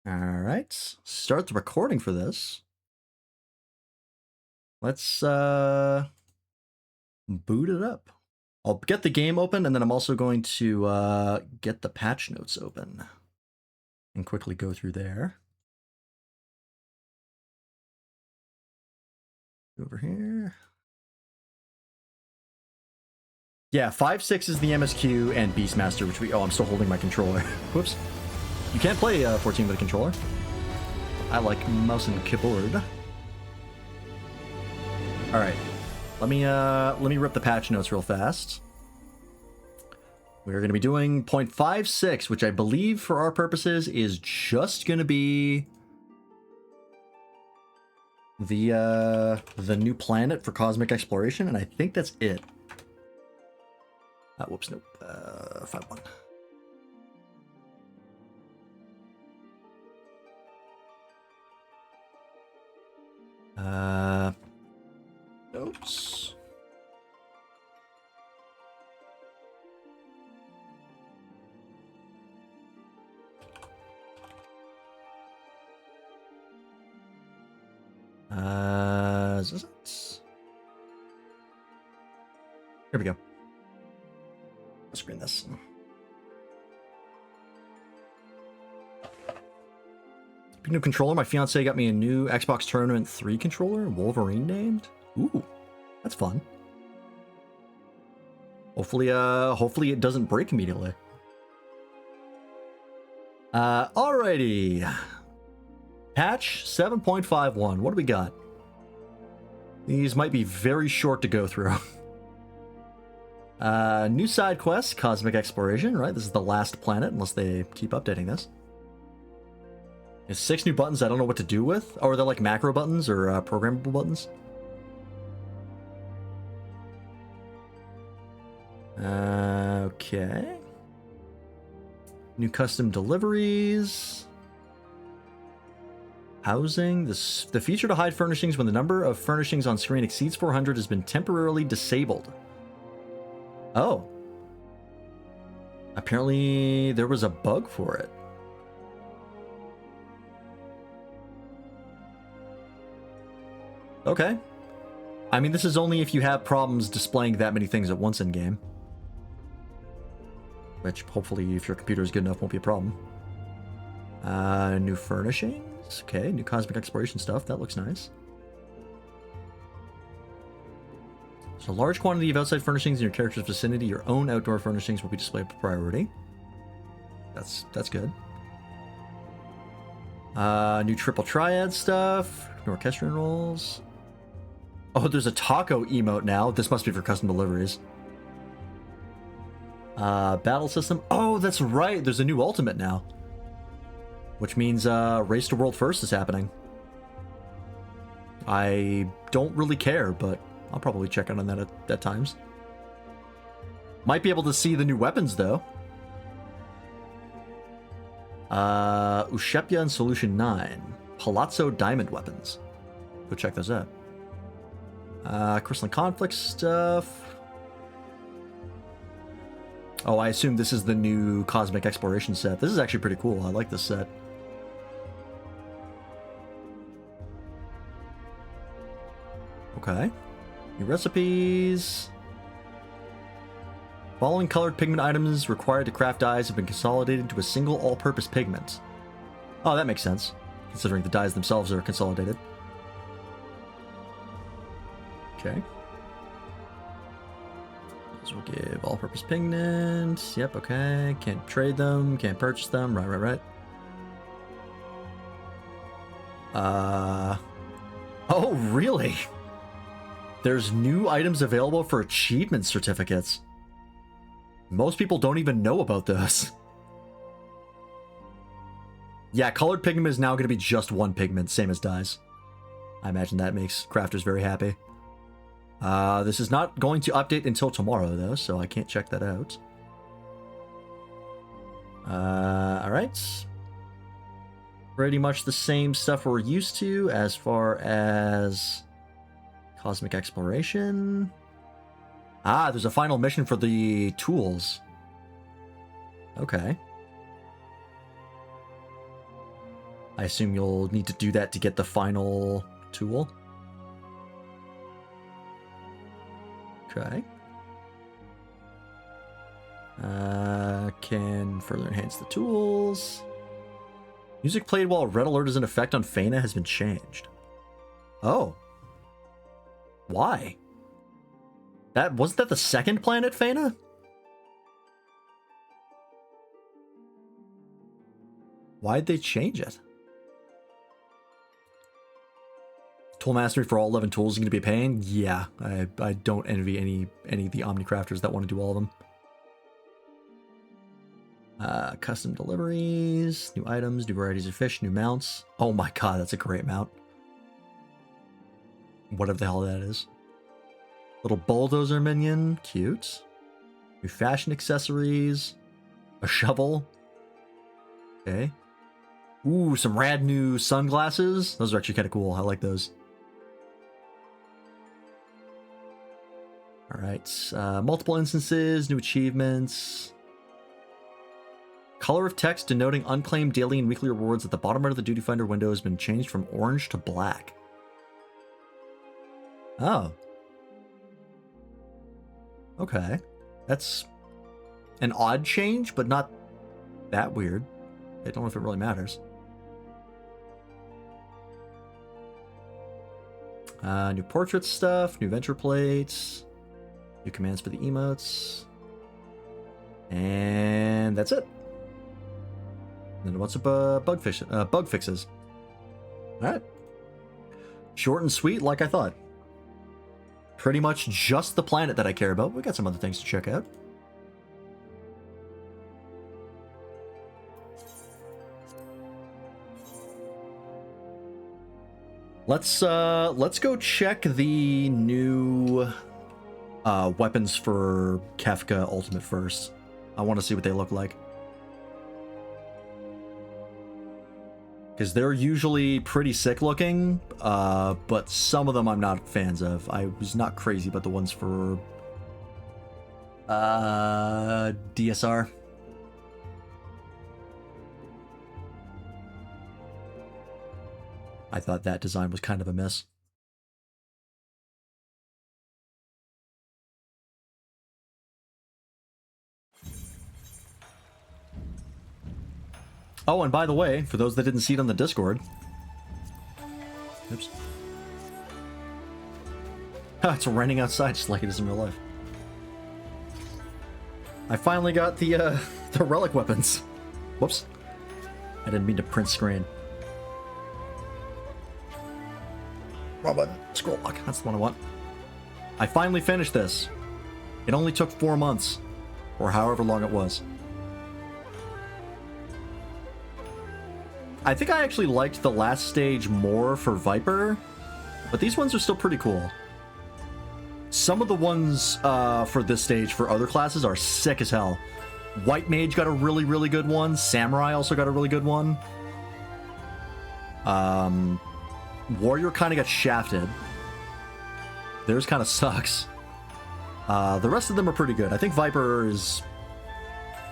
All right, start the recording for this. Let's boot it up. I'll get the game open, and then I'm also going to get the patch notes open and quickly go through there. Over here. Yeah, 5.6 is the MSQ and Beastmaster, which we... Oh, I'm still holding my controller. Whoops. You can't play 14 with a controller. I like mouse and keyboard. All right. Let me rip the patch notes real fast. We're going to be doing 0.56, which I believe for our purposes is just going to be the new planet for cosmic exploration, and I think that's it. Whoops, nope. 5.1. Oops. Is this it? Here we go. I'll screen this. New controller. My fiance got me a new Xbox Tournament 3 controller, Wolverine named. Ooh, that's fun. Hopefully it doesn't break immediately. Alrighty. Patch 7.51. What do we got? These might be very short to go through. New side quest, Cosmic Exploration, right? This is the last planet, unless they keep updating this. There's 6 new buttons I don't know what to do with. Oh, are they like macro buttons or programmable buttons? Okay. New custom deliveries. Housing. The feature to hide furnishings when the number of furnishings on screen exceeds 400 has been temporarily disabled. Oh. Apparently there was a bug for it. Okay. I mean, this is only if you have problems displaying that many things at once in game. Which, hopefully, if your computer is good enough, won't be a problem. New furnishings. Okay, new cosmic exploration stuff. That looks nice. So, large quantity of outside furnishings in your character's vicinity. Your own outdoor furnishings will be displayed by priority. That's good. New triple triad stuff. New orchestrion rolls. Oh, there's a taco emote now. This must be for custom deliveries. Battle system. Oh, that's right. There's a new ultimate now. Which means Race to World First is happening. I don't really care, but I'll probably check out on that at times. Might be able to see the new weapons, though. Ushepia and Solution 9. Palazzo Diamond weapons. Go check those out. Crystalline Conflict stuff. Oh, I assume this is the new Cosmic Exploration set. This is actually pretty cool. I like this set. Okay. New recipes. Following colored pigment items required to craft dyes have been consolidated to a single all-purpose pigment. Oh, that makes sense, considering the dyes themselves are consolidated. Okay. This will give all-purpose pigment. Yep, okay. Can't trade them, can't purchase them. Right. Oh, really? There's new items available for achievement certificates. Most people don't even know about those. Yeah, colored pigment is now going to be just one pigment, same as dyes. I imagine that makes crafters very happy. This is not going to update until tomorrow, though, so I can't check that out. Alright. Pretty much the same stuff we're used to as far as cosmic exploration. Ah, there's a final mission for the tools. Okay. I assume you'll need to do that to get the final tool. Okay. Can further enhance the tools. Music played while red alert is in effect on Fena has been changed. Oh. Why? Wasn't that the second planet, Fena? Why'd they change it? Tool mastery for all 11 tools is going to be a pain? Yeah, I don't envy any of the Omnicrafters that want to do all of them. Custom deliveries, new items, new varieties of fish, new mounts. Oh my god, that's a great mount. Whatever the hell that is. Little bulldozer minion, cute. New fashion accessories. A shovel. Okay. Ooh, some rad new sunglasses. Those are actually kind of cool. I like those. Alright, multiple instances, new achievements. Color of text denoting unclaimed daily and weekly rewards at the bottom right of the Duty Finder window has been changed from orange to black. Oh. Okay. That's an odd change, but not that weird. I don't know if it really matters. New portrait stuff, new venture plates, new commands for the emotes. And that's it. And then what's up? Bug fixes. Alright. Short and sweet, like I thought. Pretty much just the planet that I care about. We got some other things to check out. Let's go check the new weapons for Kefka Ultimate first. I want to see what they look like. Because they're usually pretty sick looking, but some of them I'm not fans of. I was not crazy about the ones for DSR. I thought that design was kind of a miss. Oh, and by the way, for those that didn't see it on the Discord... Oops. It's raining outside just like it is in real life. I finally got the relic weapons. Whoops. I didn't mean to print screen. Wrong button. Scroll lock. That's the one I want. I finally finished this. It only took 4 months. Or however long it was. I think I actually liked the last stage more for Viper, but these ones are still pretty cool. Some of the ones for this stage for other classes are sick as hell. White Mage got a really, really good one. Samurai also got a really good one. Warrior kind of got shafted. Theirs kind of sucks. The rest of them are pretty good. I think Viper is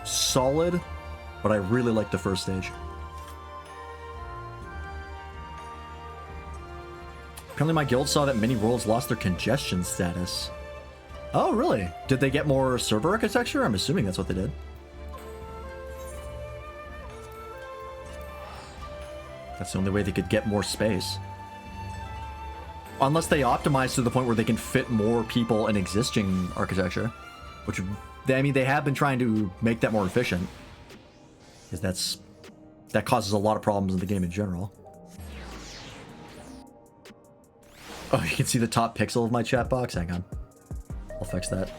solid, but I really like the first stage. Apparently my guild saw that many worlds lost their congestion status. Oh, really? Did they get more server architecture? I'm assuming that's what they did. That's the only way they could get more space. Unless they optimize to the point where they can fit more people in existing architecture. Which, I mean, they have been trying to make that more efficient. Because that causes a lot of problems in the game in general. Oh, you can see the top pixel of my chat box? Hang on. I'll fix that.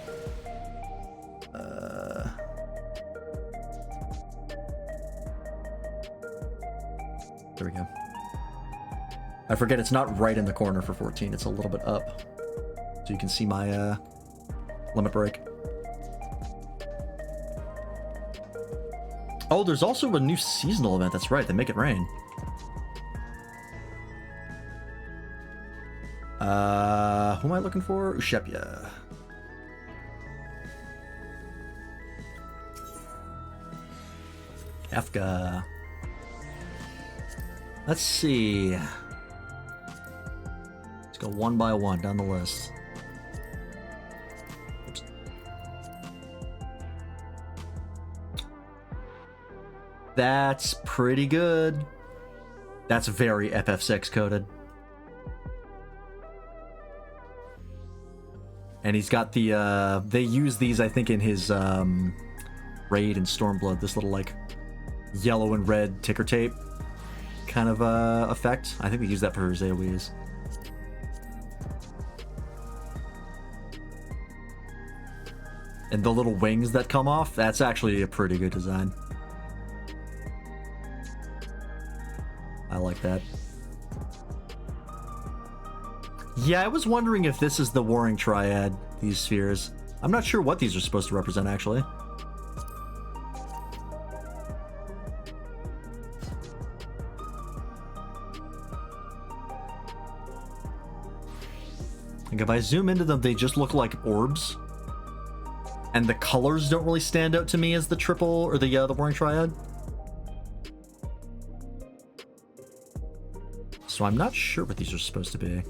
There we go. I forget it's not right in the corner for 14. It's a little bit up. So you can see my limit break. Oh, there's also a new seasonal event. That's right. They make it rain. Who am I looking for? Ushepia. Kefka. Let's see. Let's go one by one down the list. Oops. That's pretty good. That's very FF6 coded. And he's got the, they use these, I think, in his Raid and Stormblood, this little, like, yellow and red ticker tape kind of effect. I think they use that for his AoEs. And the little wings that come off, that's actually a pretty good design. I like that. Yeah, I was wondering if this is the Warring Triad, these spheres. I'm not sure what these are supposed to represent, actually. Like, if I zoom into them, they just look like orbs. And the colors don't really stand out to me as the triple, or the Warring Triad. So I'm not sure what these are supposed to be.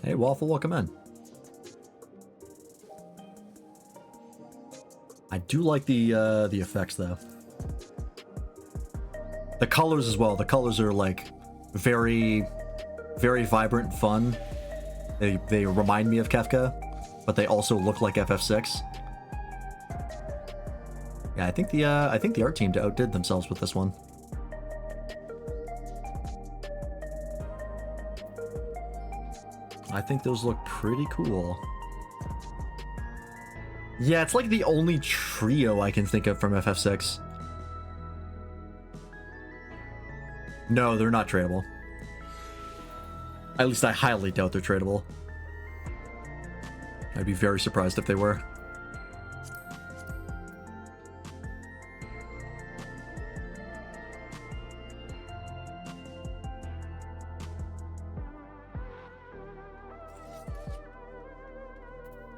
Hey, Waffle, welcome in. I do like the effects, though. The colors as well. The colors are, like, very, very vibrant and fun. They remind me of Kefka, but they also look like FF6. Yeah, I think the art team outdid themselves with this one. I think those look pretty cool. Yeah, it's like the only trio I can think of from FF6. No, they're not tradable. At least I highly doubt they're tradable. I'd be very surprised if they were.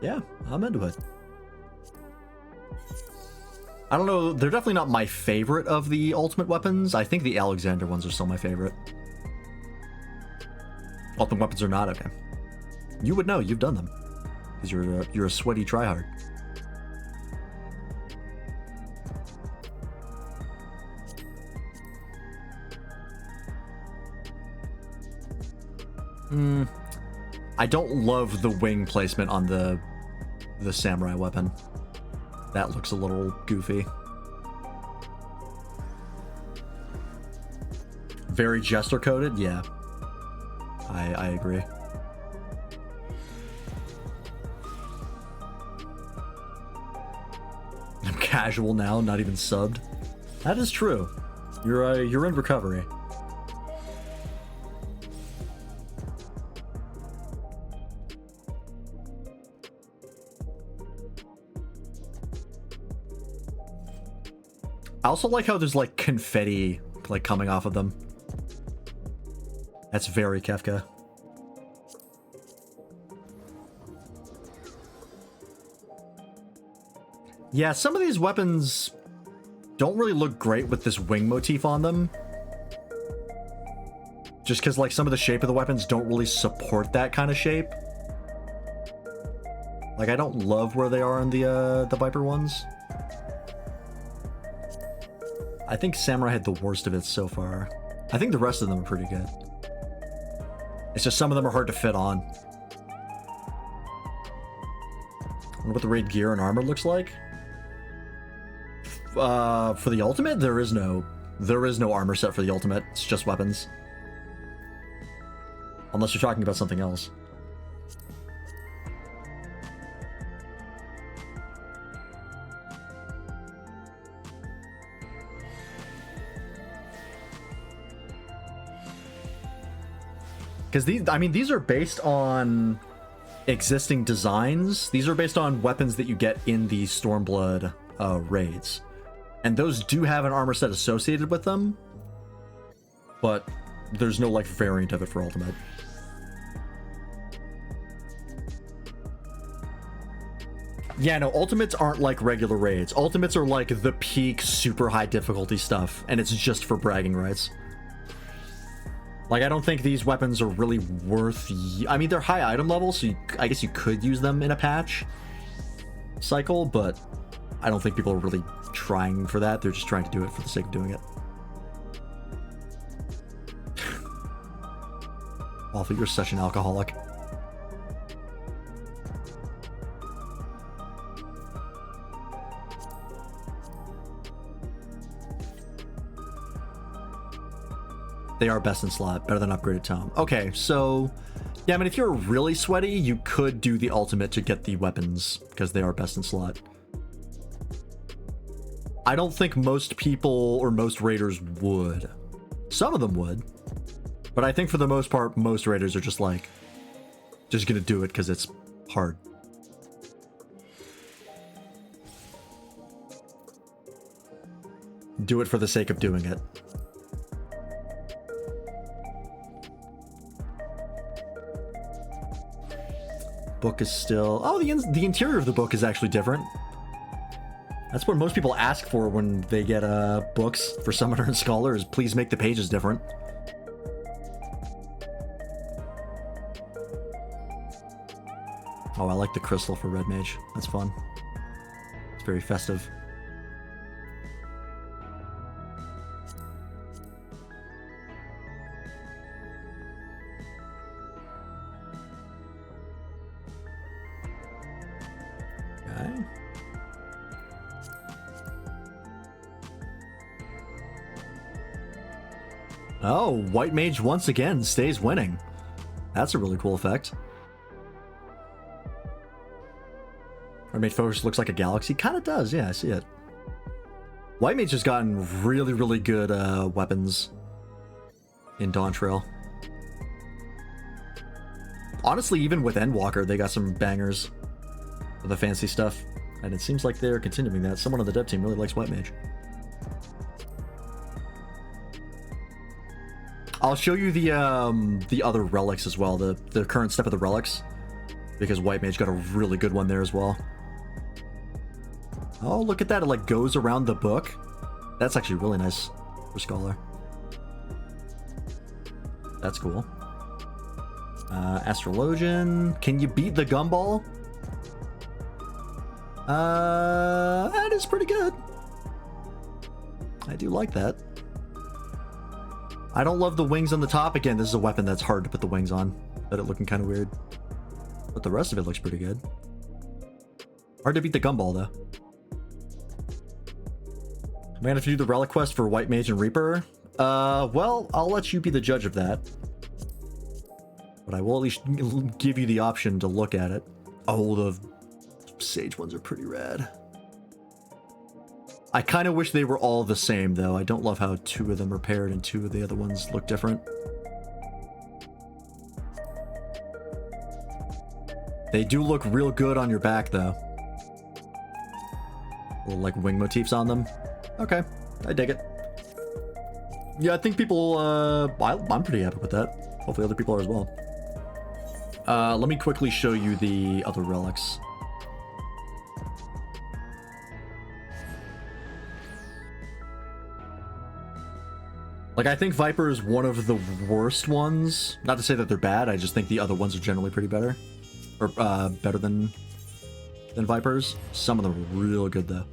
Yeah, I'm into it. I don't know, they're definitely not my favorite of the ultimate weapons. I think the Alexander ones are still my favorite. Ultimate weapons are not? Okay. You would know, you've done them. Because you're a sweaty tryhard. I don't love the wing placement on the samurai weapon. That looks a little goofy. Very jester coded? Yeah. I agree. I'm casual now, not even subbed. That is true. You're in recovery. I also like how there's like confetti like coming off of them. That's very Kefka. Yeah, some of these weapons don't really look great with this wing motif on them. Just because like some of the shape of the weapons don't really support that kind of shape. Like I don't love where they are in the Viper ones. I think Samurai had the worst of it so far. I think the rest of them are pretty good. It's just some of them are hard to fit on. I wonder what the raid gear and armor looks like. For the ultimate, there is no armor set for the ultimate. It's just weapons. Unless you're talking about something else. Because these are based on existing designs. These are based on weapons that you get in the Stormblood raids. And those do have an armor set associated with them. But there's no, like, variant of it for Ultimate. Yeah, no, ultimates aren't like regular raids. Ultimates are like the peak super high difficulty stuff, and it's just for bragging rights. Like, I don't think these weapons are really worth... I mean, they're high item level, so I guess you could use them in a patch cycle, but I don't think people are really trying for that. They're just trying to do it for the sake of doing it. Awful, you're such an alcoholic. They are best in slot, better than upgraded tome. Okay, so yeah, I mean, if you're really sweaty, you could do the ultimate to get the weapons because they are best in slot. I don't think most people or most raiders would. Some of them would, but I think for the most part, most raiders are just like, just gonna do it because it's hard. Do it for the sake of doing it. Book is still... Oh, the interior of the book is actually different. That's what most people ask for when they get books for Summoner and Scholar, is please make the pages different. Oh, I like the crystal for Red Mage. That's fun. It's very festive. Oh, White Mage once again stays winning. That's a really cool effect. White Mage Focus looks like a galaxy. Kind of does, yeah, I see it. White Mage has gotten really, really good weapons in Dawntrail. Honestly, even with Endwalker, they got some bangers for the fancy stuff. And it seems like they're continuing that. Someone on the dev team really likes White Mage. I'll show you the other relics as well, the current step of the relics, because White Mage got a really good one there as well. Oh, look at that, it like goes around the book. That's actually really nice for Scholar. That's cool. Astrologian, can you beat the Gumball? That is pretty good. I do like that. I don't love the wings on the top. Again, this is a weapon that's hard to put the wings on. That it looking kind of weird. But the rest of it looks pretty good. Hard to beat the Gumball, though. Am I gonna have to do the relic quest for White Mage and Reaper? Well, I'll let you be the judge of that. But I will at least give you the option to look at it. Oh, the Sage ones are pretty rad. I kind of wish they were all the same, though. I don't love how two of them are paired and two of the other ones look different. They do look real good on your back, though. Little, like, wing motifs on them. Okay, I dig it. Yeah, I think people, I'm pretty happy with that. Hopefully other people are as well. Let me quickly show you the other relics. Like, I think Viper is one of the worst ones. Not to say that they're bad, I just think the other ones are generally pretty better. Or, better than Vipers. Some of them are real good, though.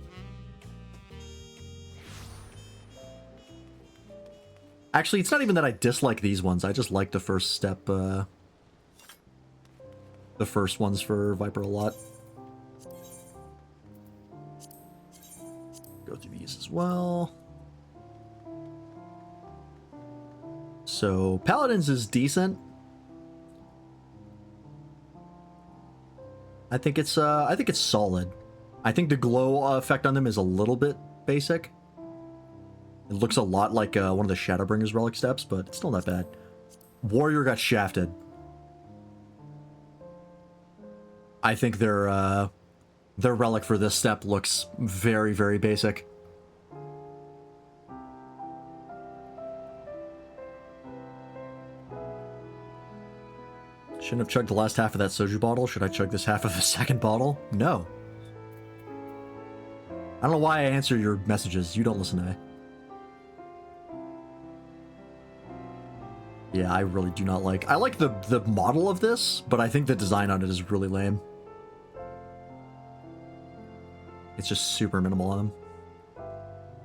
Actually, it's not even that I dislike these ones. I just like the first step, the first ones for Viper a lot. Go through these as well. So, Paladins is decent. I think it's solid. I think the glow effect on them is a little bit basic. It looks a lot like one of the Shadowbringers relic steps, but it's still not bad. Warrior got shafted. I think their relic for this step looks very, very basic. Shouldn't have chugged the last half of that soju bottle. Should I chug this half of the second bottle? No. I don't know why I answer your messages. You don't listen to me. Yeah, I really do not like... I like the model of this, but I think the design on it is really lame. It's just super minimal on them.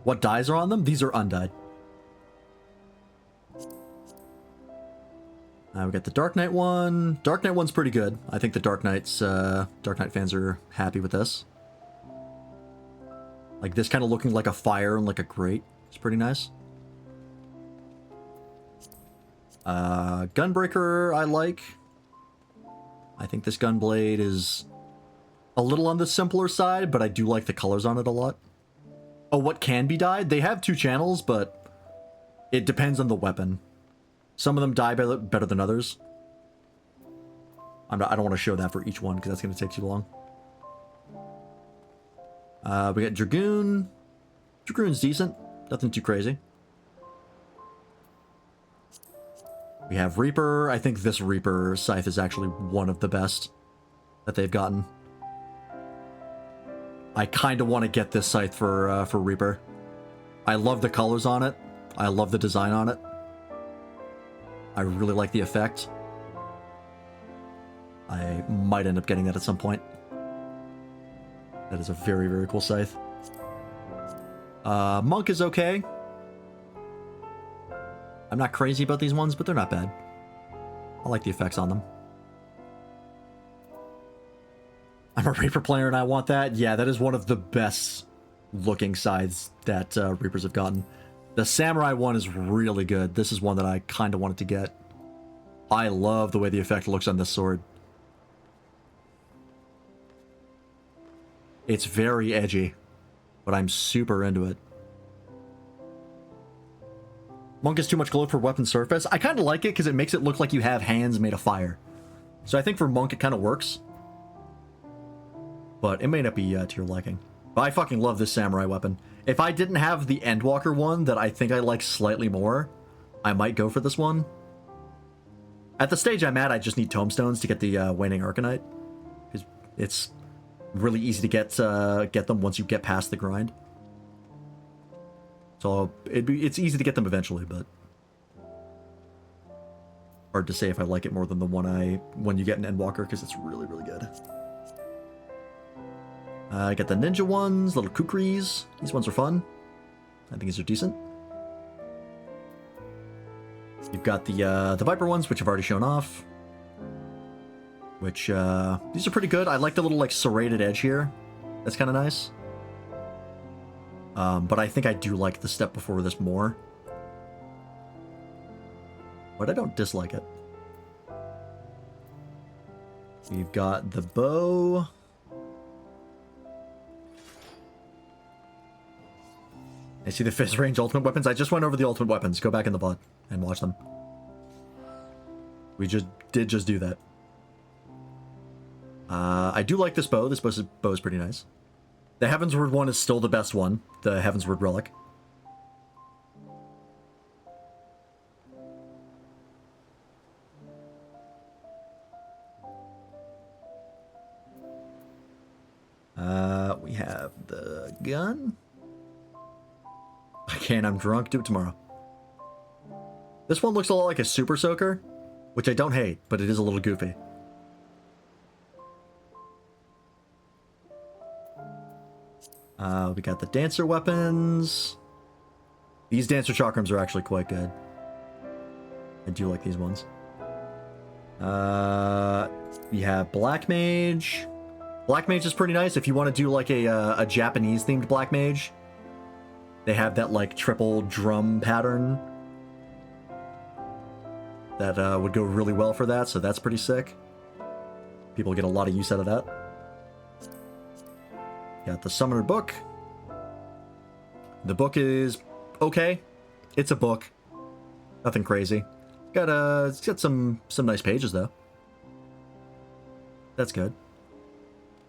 What dyes are on them? These are undyed. We got the Dark Knight one. Dark Knight one's pretty good. I think the Dark Knight fans are happy with this. Like this kind of looking like a fire and like a grate. It's pretty nice. Gunbreaker I like. I think this Gunblade is a little on the simpler side, but I do like the colors on it a lot. Oh, what can be dyed? They have 2 channels, but it depends on the weapon. Some of them dye better than others. I don't want to show that for each one because that's going to take too long. We got Dragoon. Dragoon's decent. Nothing too crazy. We have Reaper. I think this Reaper scythe is actually one of the best that they've gotten. I kind of want to get this scythe for Reaper. I love the colors on it. I love the design on it. I really like the effect. I might end up getting that at some point. That is a very, very cool scythe. Monk is okay. I'm not crazy about these ones, but they're not bad. I like the effects on them. I'm a Reaper player and I want that. Yeah, that is one of the best looking scythes that Reapers have gotten. The Samurai one is really good. This is one that I kind of wanted to get. I love the way the effect looks on this sword. It's very edgy, but I'm super into it. Monk is too much glow for weapon surface. I kind of like it because it makes it look like you have hands made of fire. So I think for Monk it kind of works. But it may not be to your liking. But I fucking love this Samurai weapon. If I didn't have the Endwalker one that I think I like slightly more, I might go for this one. At the stage I'm at, I just need Tomestones to get the Waning Arcanite. Because it's really easy to get them once you get past the grind. So it's easy to get them eventually, but hard to say if I like it more than the one you get in Endwalker, because it's really, really good. I got the ninja ones, little kukris. These ones are fun. I think these are decent. You've got the Viper ones, which I've already shown off. Which, these are pretty good. I like the little, like, serrated edge here. That's kind of nice. But I think I do like the step before this more. But I don't dislike it. We've got the bow. I see the Fizz range ultimate weapons. I just went over the ultimate weapons. Go back in the VOD and watch them. We did just do that. I do like this bow. This bow is pretty nice. The Heavensward one is still the best one. The Heavensward Relic. We have the gun. I can't, I'm drunk. Do it tomorrow. This one looks a lot like a Super Soaker, which I don't hate, but it is a little goofy. We got the Dancer weapons. These Dancer chakrams are actually quite good. I do like these ones. We have Black Mage. Black Mage is pretty nice if you want to do like a Japanese-themed Black Mage. They have that, like, triple drum pattern that would go really well for that, so that's pretty sick. People get a lot of use out of that. Got the Summoner book. The book is okay. It's a book. Nothing crazy. It's got some nice pages, though. That's good.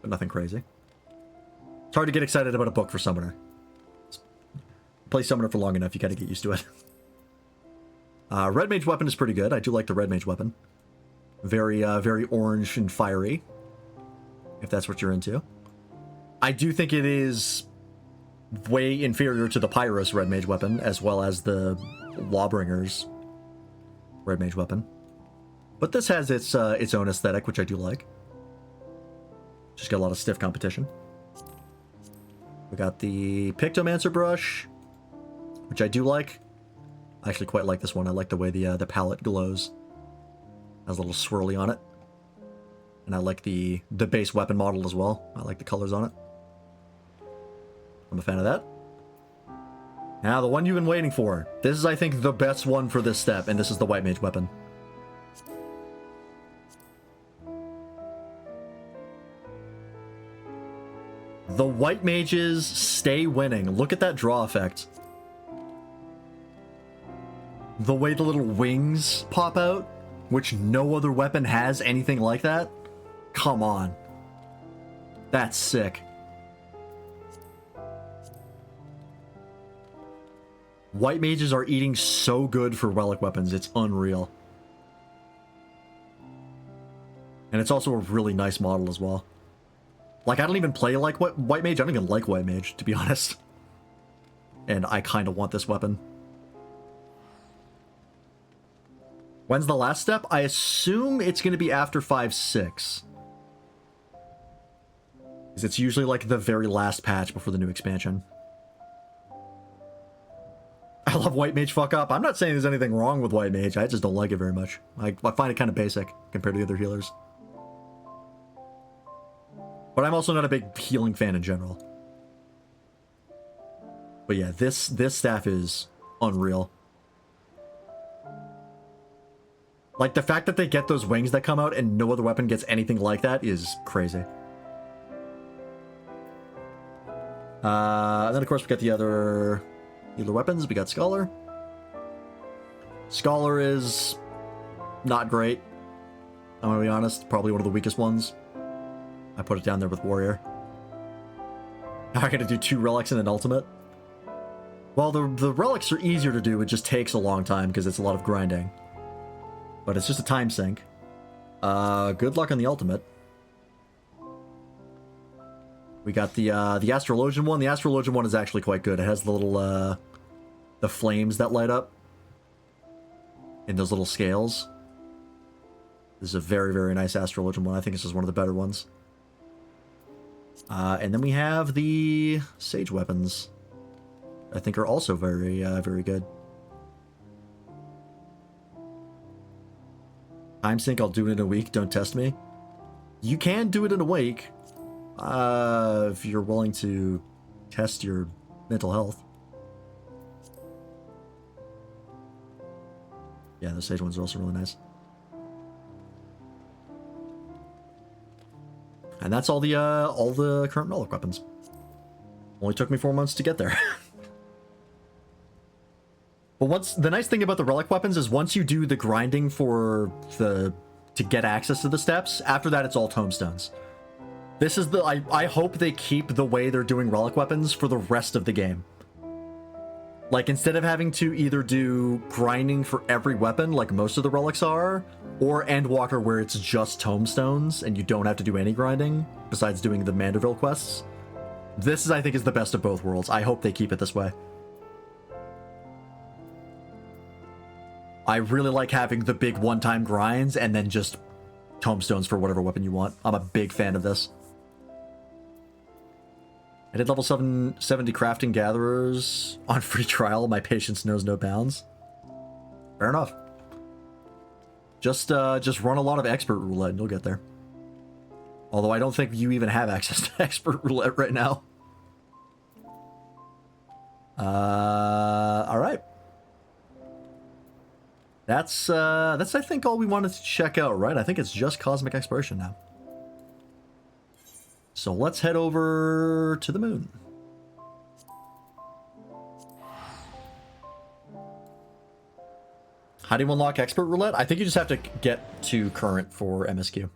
But nothing crazy. It's hard to get excited about a book for Summoner. Play Summoner for long enough, you gotta get used to it. Red Mage weapon is pretty good. I do like the Red Mage weapon. Very orange and fiery. If that's what you're into. I do think it is way inferior to the Pyros Red Mage weapon, as well as the Lawbringer's Red Mage weapon. But this has its own aesthetic, which I do like. Just got a lot of stiff competition. We got the Pictomancer brush, which I do like. I actually quite like this one. I like the way the palette glows. Has a little swirly on it. And I like the base weapon model as well. I like the colors on it. I'm a fan of that. Now, the one you've been waiting for. This is, I think, the best one for this step, and this is the White Mage weapon. The White Mages stay winning. Look at that draw effect. The way the little wings pop out, which no other weapon has anything like that. Come on. That's sick. White Mages are eating so good for relic weapons, it's unreal. And it's also a really nice model as well. Like, I don't even play like White Mage. I don't even like White Mage, to be honest. And I kind of want this weapon. When's the last step? I assume it's going to be after 5-6. Because it's usually like the very last patch before the new expansion. I love White Mage fuck up. I'm not saying there's anything wrong with White Mage. I just don't like it very much. I find it kind of basic compared to the other healers. But I'm also not a big healing fan in general. But yeah, this staff is unreal. Like, the fact that they get those wings that come out and no other weapon gets anything like that is crazy. And then, of course, we got the other healer weapons. We got Scholar. Scholar is not great. I'm gonna be honest. Probably one of the weakest ones. I put it down there with Warrior. Now I gotta do 2 relics and an ultimate. Well, the relics are easier to do. It just takes a long time because it's a lot of grinding. But it's just a time sink. Good luck on the ultimate. We got the Astrologian one. The Astrologian one is actually quite good. It has the little, the flames that light up in those little scales. This is a very, very nice Astrologian one. I think this is one of the better ones. And then we have the Sage weapons. I think are also very, very good. Time sync, I'll do it in a week. Don't test me. You can do it in a week. If you're willing to test your mental health. Yeah, the Sage ones are also really nice. And that's all the current relic weapons. Only took me 4 months to get there. But the nice thing about the relic weapons is once you do the grinding to get access to the steps, after that it's all tomestones. This is I hope they keep the way they're doing relic weapons for the rest of the game. Like, instead of having to either do grinding for every weapon like most of the relics are, or Endwalker where it's just tomestones and you don't have to do any grinding besides doing the Manderville quests. This I think is the best of both worlds. I hope they keep it this way. I really like having the big one-time grinds and then just tomestones for whatever weapon you want. I'm a big fan of this. I did level 770 crafting gatherers on free trial. My patience knows no bounds. Fair enough. Just run a lot of expert roulette and you'll get there. Although I don't think you even have access to expert roulette right now. All right. That's I think all we wanted to check out, right? I think it's just Cosmic Exploration now. So let's head over to the moon. How do you unlock Expert Roulette? I think you just have to get to current for MSQ.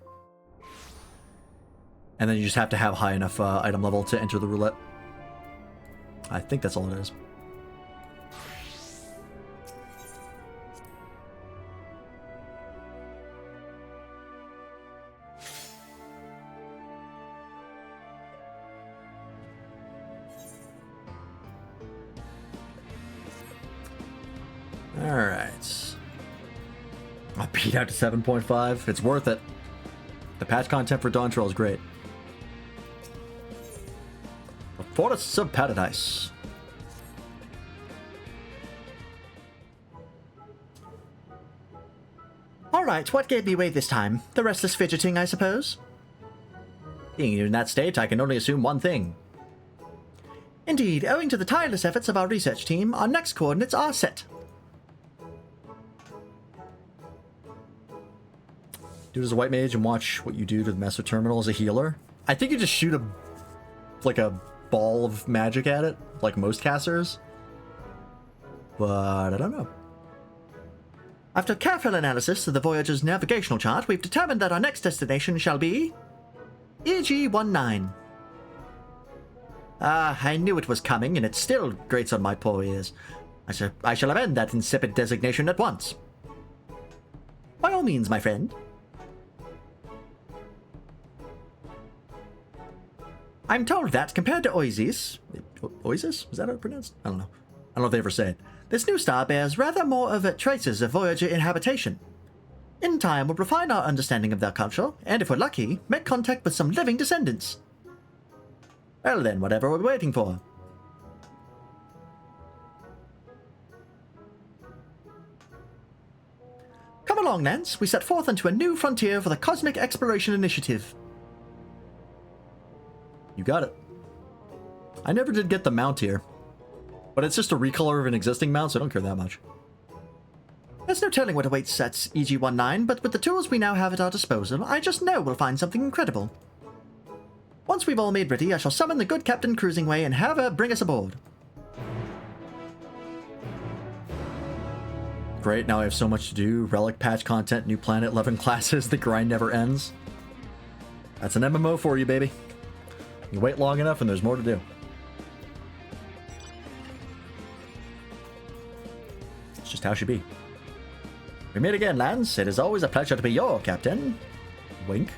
And then you just have to have high enough item level to enter the roulette. I think that's all it is. Alright. I beat out to 7.5. It's worth it. The patch content for Dawntrail is great. The Forests of Paradise. Alright, what gave me away this time? The restless fidgeting, I suppose? Being in that state, I can only assume one thing. Indeed, owing to the tireless efforts of our research team, our next coordinates are set. Do it as a white mage and watch what you do to the Master Terminal as a healer. I think you just shoot a ball of magic at it, like most casters. But I don't know. After careful analysis of the Voyager's navigational chart, we've determined that our next destination shall be... EG-19. Ah, I knew it was coming, and it still grates on my poor ears. I shall amend that insipid designation at once. By all means, my friend. I'm told that, compared to Oasis... Oasis? Is that how it's pronounced? I don't know. I don't know if they ever say it. This new star bears rather more of traces of Voyager inhabitation. In time, we'll refine our understanding of their culture, and if we're lucky, make contact with some living descendants. Well then, whatever we're waiting for. Come along, Nance. We set forth into a new frontier for the Cosmic Exploration Initiative. You got it. I never did get the mount here. But it's just a recolor of an existing mount, so I don't care that much. There's no telling what awaits at EG-19, but with the tools we now have at our disposal, I just know we'll find something incredible. Once we've all made ready, I shall summon the good Captain Cruisingway and have her bring us aboard. Great, now I have so much to do. Relic patch content, new planet, 11 classes, the grind never ends. That's an MMO for you, baby. You wait long enough and there's more to do. It's just how it should be. We meet again, Lance. It is always a pleasure to be your captain. Wink.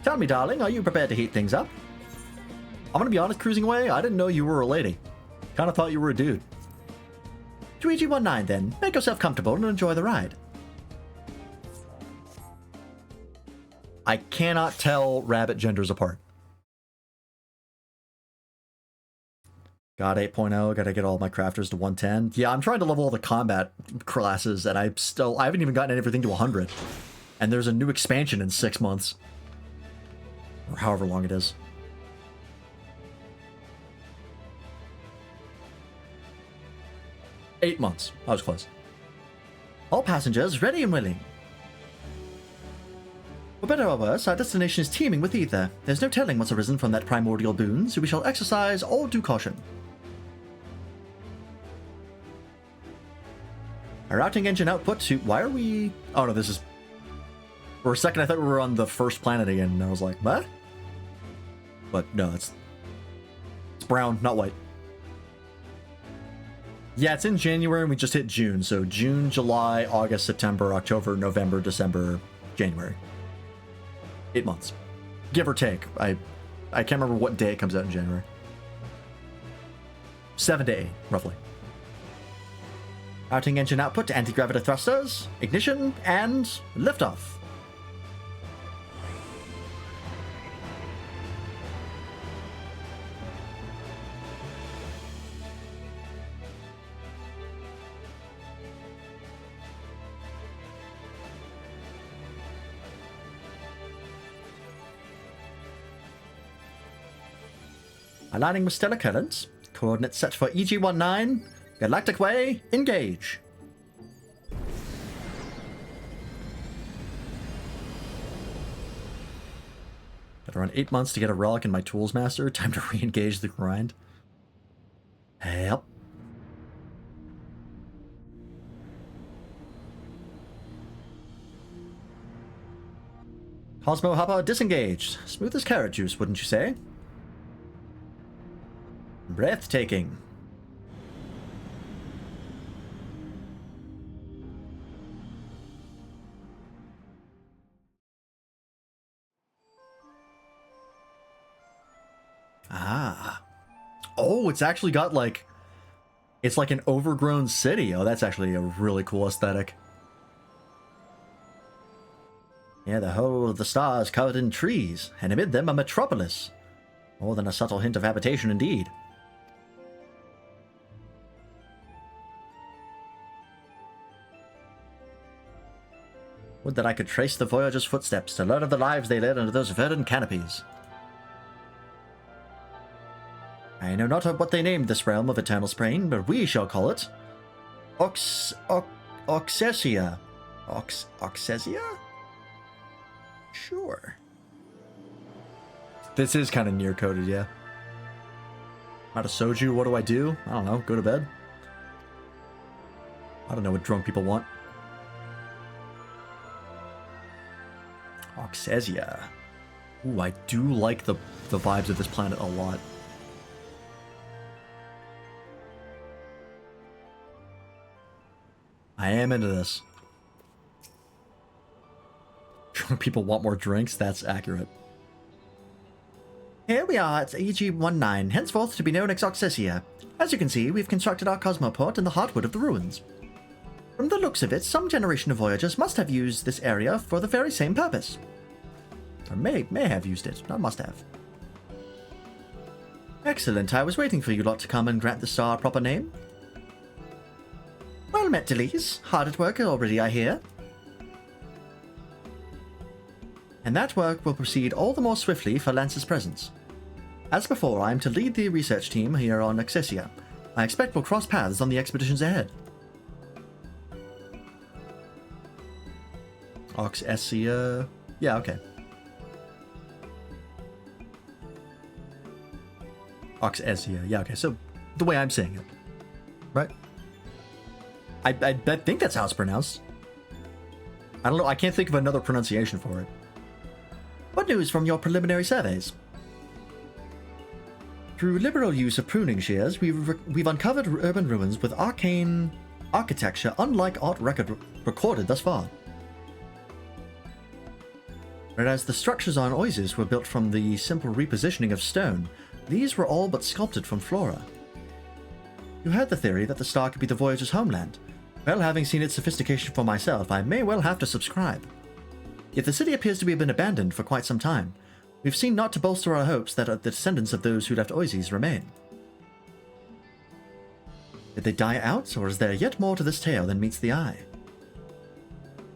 Tell me, darling, are you prepared to heat things up? I'm gonna be honest, Cruisingway, I didn't know you were a lady. Kinda thought you were a dude. To EG-19 then, make yourself comfortable and enjoy the ride. I cannot tell rabbit genders apart. Got 8.0, gotta get all my crafters to 110. Yeah, I'm trying to level all the combat classes, and I haven't even gotten everything to 100. And there's a new expansion in 6 months. Or however long it is. $8 months. I was close. All passengers ready and willing. For better or worse, our destination is teeming with ether. There's no telling what's arisen from that primordial boon, so we shall exercise all due caution. Our routing engine output to... Why are we... Oh no, this is... For a second I thought we were on the first planet again, and I was like, what? But no, it's brown, not white. Yeah, it's in January and we just hit June. So June, July, August, September, October, November, December, January. 8 months. Give or take. I can't remember what day it comes out in January. 7 to 8, roughly. Routing engine output to anti-gravity thrusters, ignition, and liftoff. Aligning with stellar currents. Coordinates set for EG-19. Galactic Way, engage. Got around 8 months to get a relic in my tools master. Time to re-engage the grind. Yep. Cosmo Hopper disengaged. Smooth as carrot juice, wouldn't you say? Breathtaking. Ah. Oh, it's actually got like It's like an overgrown city. Oh, that's actually a really cool aesthetic. Yeah, the whole of the star is covered in trees, and amid them a metropolis. More than a subtle hint of habitation indeed. Would that I could trace the voyagers' footsteps to learn of the lives they led under those verdant canopies. I know not what they named this realm of eternal spring, but we shall call it Oxesia. Oxesia? Sure. This is kind of near coded, yeah. Out of soju, what do? I don't know, go to bed? I don't know what drunk people want. Oxesia. Ooh, I do like the vibes of this planet a lot. I am into this. Drunk people want more drinks? That's accurate. Here we are at EG-19, henceforth to be known as Oxesia. As you can see, we've constructed our cosmoport in the heartwood of the ruins. From the looks of it, some generation of voyagers must have used this area for the very same purpose. Or may have used it, not must have. Excellent, I was waiting for you lot to come and grant the star a proper name. Well met, Delise. Hard at work already, I hear. And that work will proceed all the more swiftly for Lance's presence. As before, I am to lead the research team here on Oxesia. I expect we'll cross paths on the expeditions ahead. Oxesia... Yeah, okay. Oxesia, yeah, okay. So, the way I'm saying it. Right? I think that's how it's pronounced. I don't know, I can't think of another pronunciation for it. What news from your preliminary surveys? Through liberal use of pruning shears, we've uncovered urban ruins with arcane architecture unlike art record recorded thus far. Whereas the structures on Oasis were built from the simple repositioning of stone, these were all but sculpted from flora. You heard the theory that the star could be the Voyager's homeland. Well, having seen its sophistication for myself, I may well have to subscribe. Yet the city appears to have been abandoned for quite some time. We've seen not to bolster our hopes that the descendants of those who left Oasis remain. Did they die out, or is there yet more to this tale than meets the eye?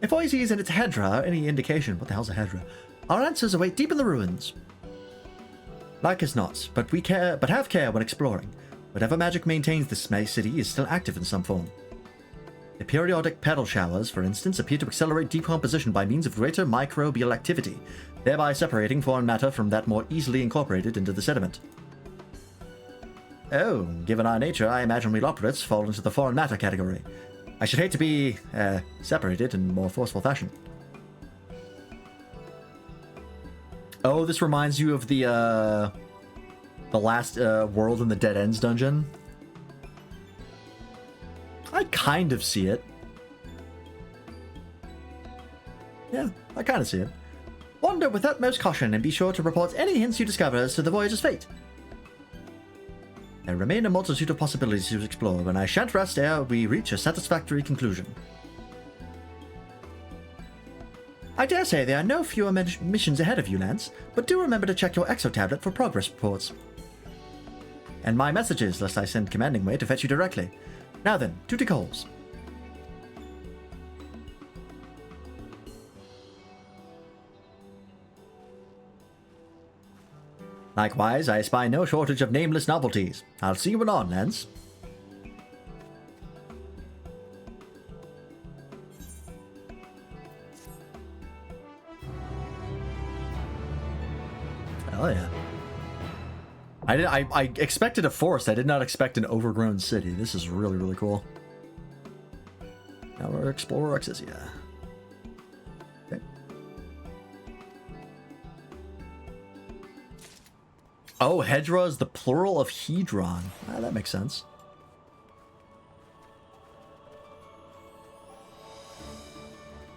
If Oasis and its Hedra are any indication, what the hell's a Hedra? Our answers await deep in the ruins. Like as not, but have care when exploring. Whatever magic maintains this city is still active in some form. The periodic petal showers, for instance, appear to accelerate decomposition by means of greater microbial activity, thereby separating foreign matter from that more easily incorporated into the sediment. Oh, given our nature, I imagine we Loporits fall into the foreign matter category. I should hate to be, separated in more forceful fashion. Oh, this reminds you of the last World in the Dead Ends dungeon? I kind of see it. Yeah, I kind of see it. Wander with utmost caution and be sure to report any hints you discover as to the Voyager's fate. There remain a multitude of possibilities to explore, and I shan't rest ere we reach a satisfactory conclusion. I dare say there are no fewer missions ahead of you, Lance, but do remember to check your exo-tablet for progress reports. And my messages, lest I send commanding way to fetch you directly. Now then, duty calls. Likewise, I spy no shortage of nameless novelties. I'll see you anon, Lance. Hell yeah. I expected a forest. I did not expect an overgrown city. This is really, really cool. Now we're Explorer Oxesia. Okay. Oh, Hedra is the plural of Hedron. Ah, that makes sense.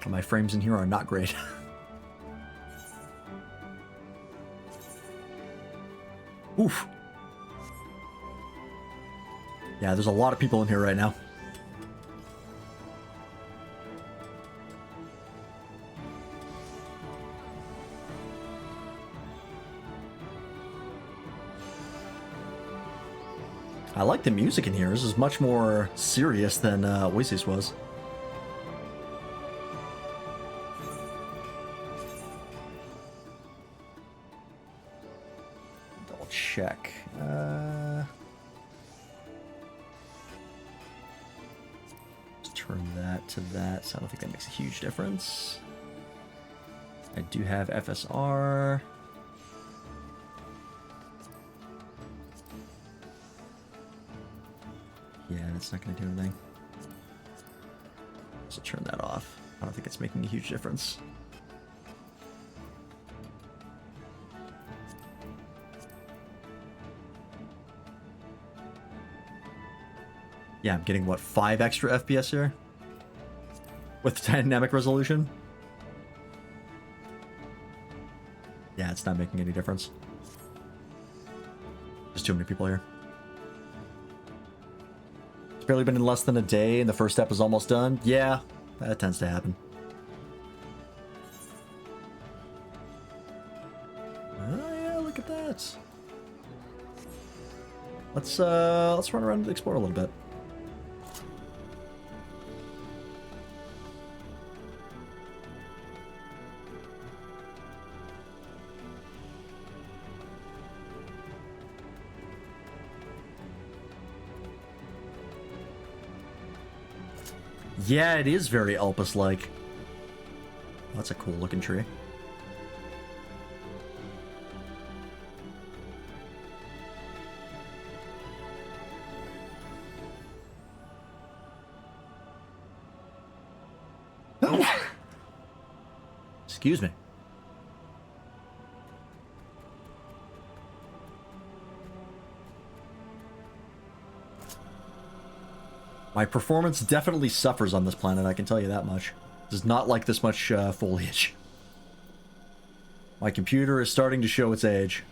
My frames in here are not great. Oof. Yeah, there's a lot of people in here right now. I like the music in here. This is much more serious than Oasis was. Double check. Let's turn that to that. So I don't think that makes a huge difference. I do have FSR. Yeah, that's not going to do anything. So turn that off. I don't think it's making a huge difference. Yeah, I'm getting, what, 5 extra FPS here? With dynamic resolution? Yeah, it's not making any difference. There's too many people here. It's barely been in less than a day and the first step is almost done. Yeah, that tends to happen. Oh yeah, look at that. Let's run around and explore a little bit. Yeah, it is very Elpis-like. Oh, that's a cool looking tree. Excuse me. My performance definitely suffers on this planet, I can tell you that much. It does not like this much foliage. My computer is starting to show its age.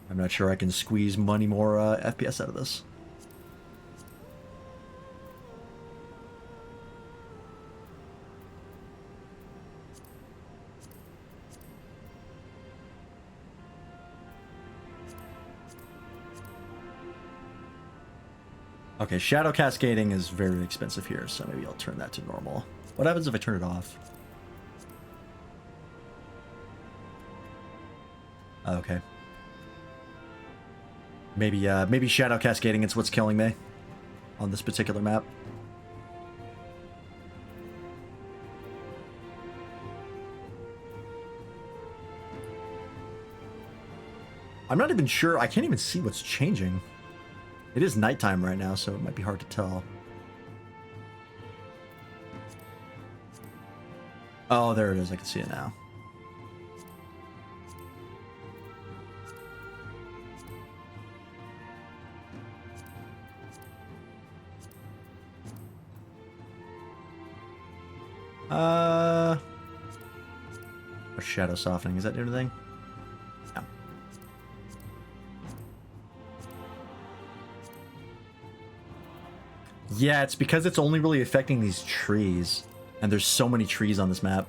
I'm not sure I can squeeze many more FPS out of this. Okay, shadow cascading is very expensive here, so maybe I'll turn that to normal. What happens if I turn it off? Okay. Maybe shadow cascading is what's killing me on this particular map. I'm not even sure. I can't even see what's changing. It is nighttime right now, so it might be hard to tell. Oh, there it is. I can see it now. Or shadow softening. Is that doing anything? No. Yeah, it's because it's only really affecting these trees. And there's so many trees on this map.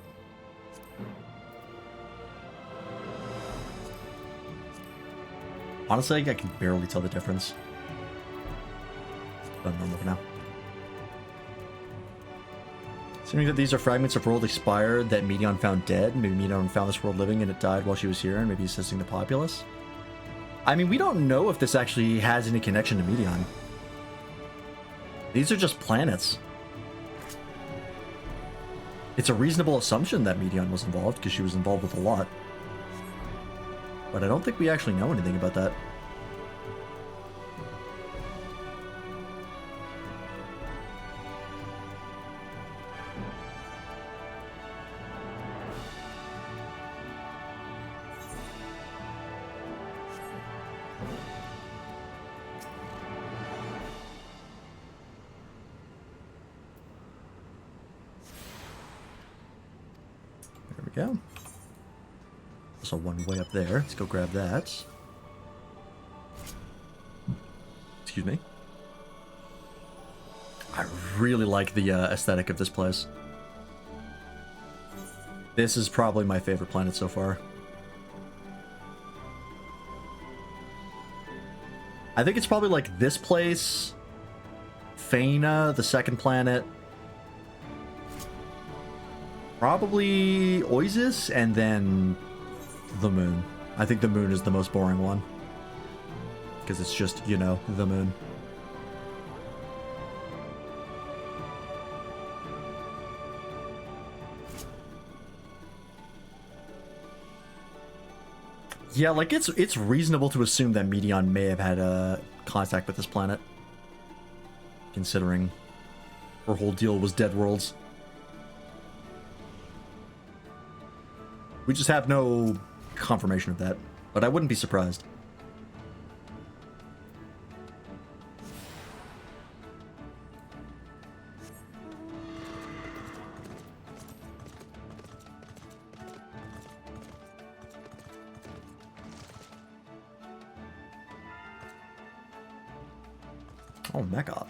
Honestly, I can barely tell the difference. But normal for now. Assuming that these are fragments of world expired that Medion found dead. Maybe Medion found this world living and it died while she was here and maybe assisting the populace. I mean, we don't know if this actually has any connection to Medion. These are just planets. It's a reasonable assumption that Medion was involved because she was involved with a lot. But I don't think we actually know anything about that. we go. Also one way up there. Let's go grab that. Excuse me. I really like the aesthetic of this place. This is probably my favorite planet so far. I think it's probably like this place, Faina, the second planet, probably Oasis, and then the moon. I think the moon is the most boring one. Because it's just, you know, the moon. Yeah, like it's reasonable to assume that Medion may have had contact with this planet, considering her whole deal was Dead Worlds. We just have no confirmation of that, but I wouldn't be surprised. Oh, mech op.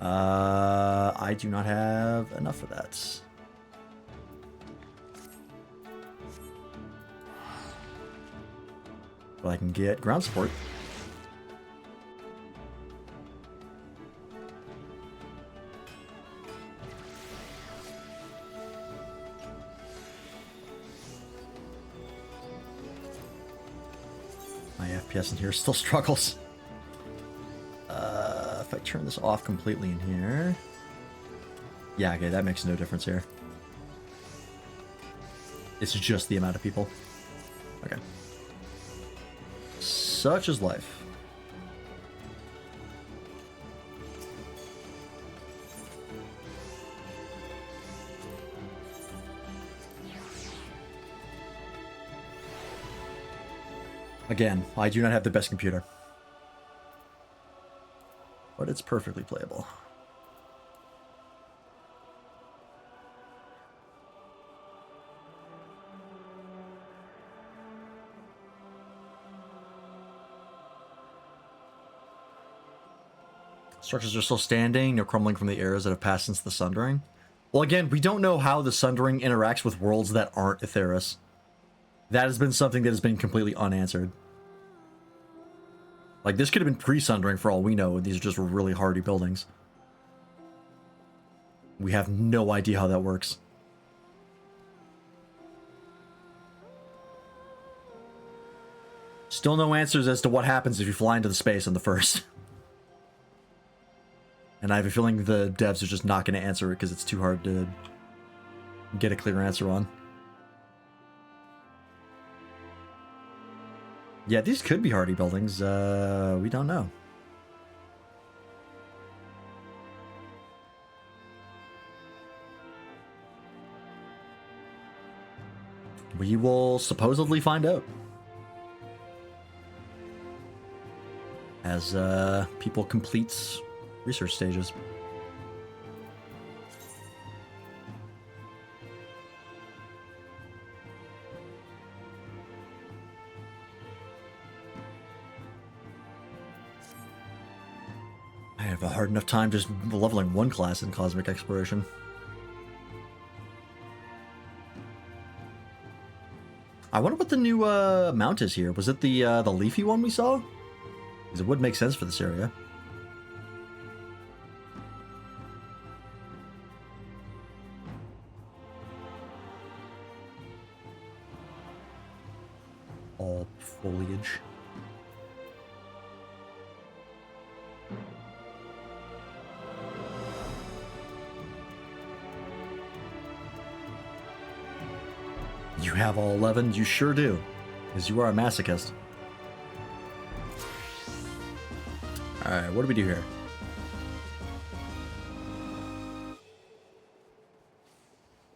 I do not have enough for that. But I can get ground support. My FPS in here still struggles. If I turn this off completely in here... Yeah, okay, that makes no difference here. It's just the amount of people. Okay. Such is life. Again, I do not have the best computer. But it's perfectly playable. Structures are still standing, no crumbling from the eras that have passed since the Sundering. Well, again, we don't know how the Sundering interacts with worlds that aren't Aetheris. That has been something that has been completely unanswered. Like, this could have been pre-Sundering for all we know, and these are just really hardy buildings. We have no idea how that works. Still no answers as to what happens if you fly into the space on the first. And I have a feeling the devs are just not going to answer it because it's too hard to get a clear answer on. Yeah, these could be hardy buildings. We don't know. We will supposedly find out. As people complete research stages. I have a hard enough time just leveling one class in Cosmic Exploration. I wonder what the new mount is here. Was it the leafy one we saw? Because it would make sense for this area. All foliage. You have all 11? You sure do. Because you are a masochist. Alright, what do we do here?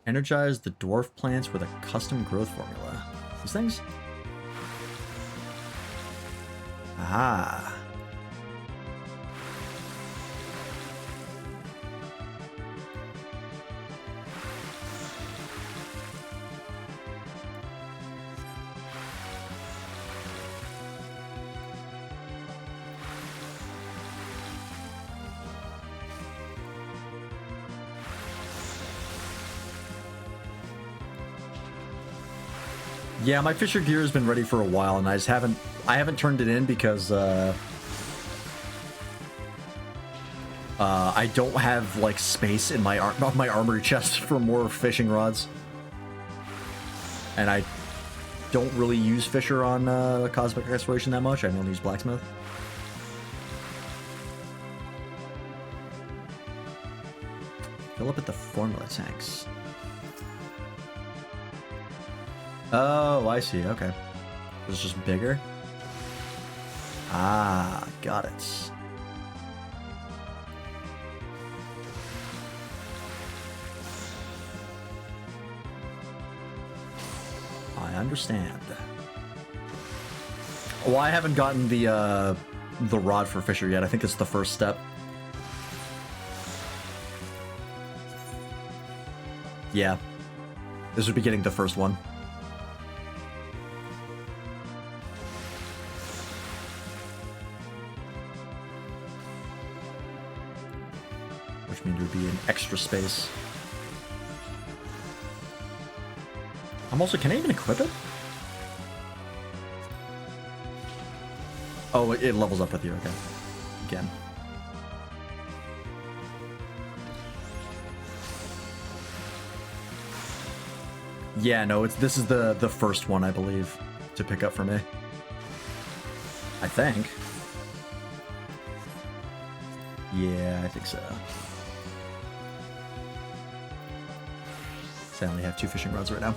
Energize the dwarf plants with a custom growth formula. These things? Aha. Yeah, my Fisher gear has been ready for a while, and I haven't turned it in because I don't have like space in my armory chest for more fishing rods, and I don't really use Fisher on Cosmic Exploration that much. I only use Blacksmith. Fill up at the formula tanks. Oh, I see. Okay. It's just bigger. Ah, got it. I understand. Well, I haven't gotten the rod for Fisher yet. I think it's the first step. Yeah. This would be getting the first one. Which means there would be an extra space. I'm also, can I even equip it? Oh, it levels up with you, okay. Again. Yeah, no, this is the first one, I believe, to pick up for me. I think. Yeah, I think so. So I only have 2 fishing rods right now.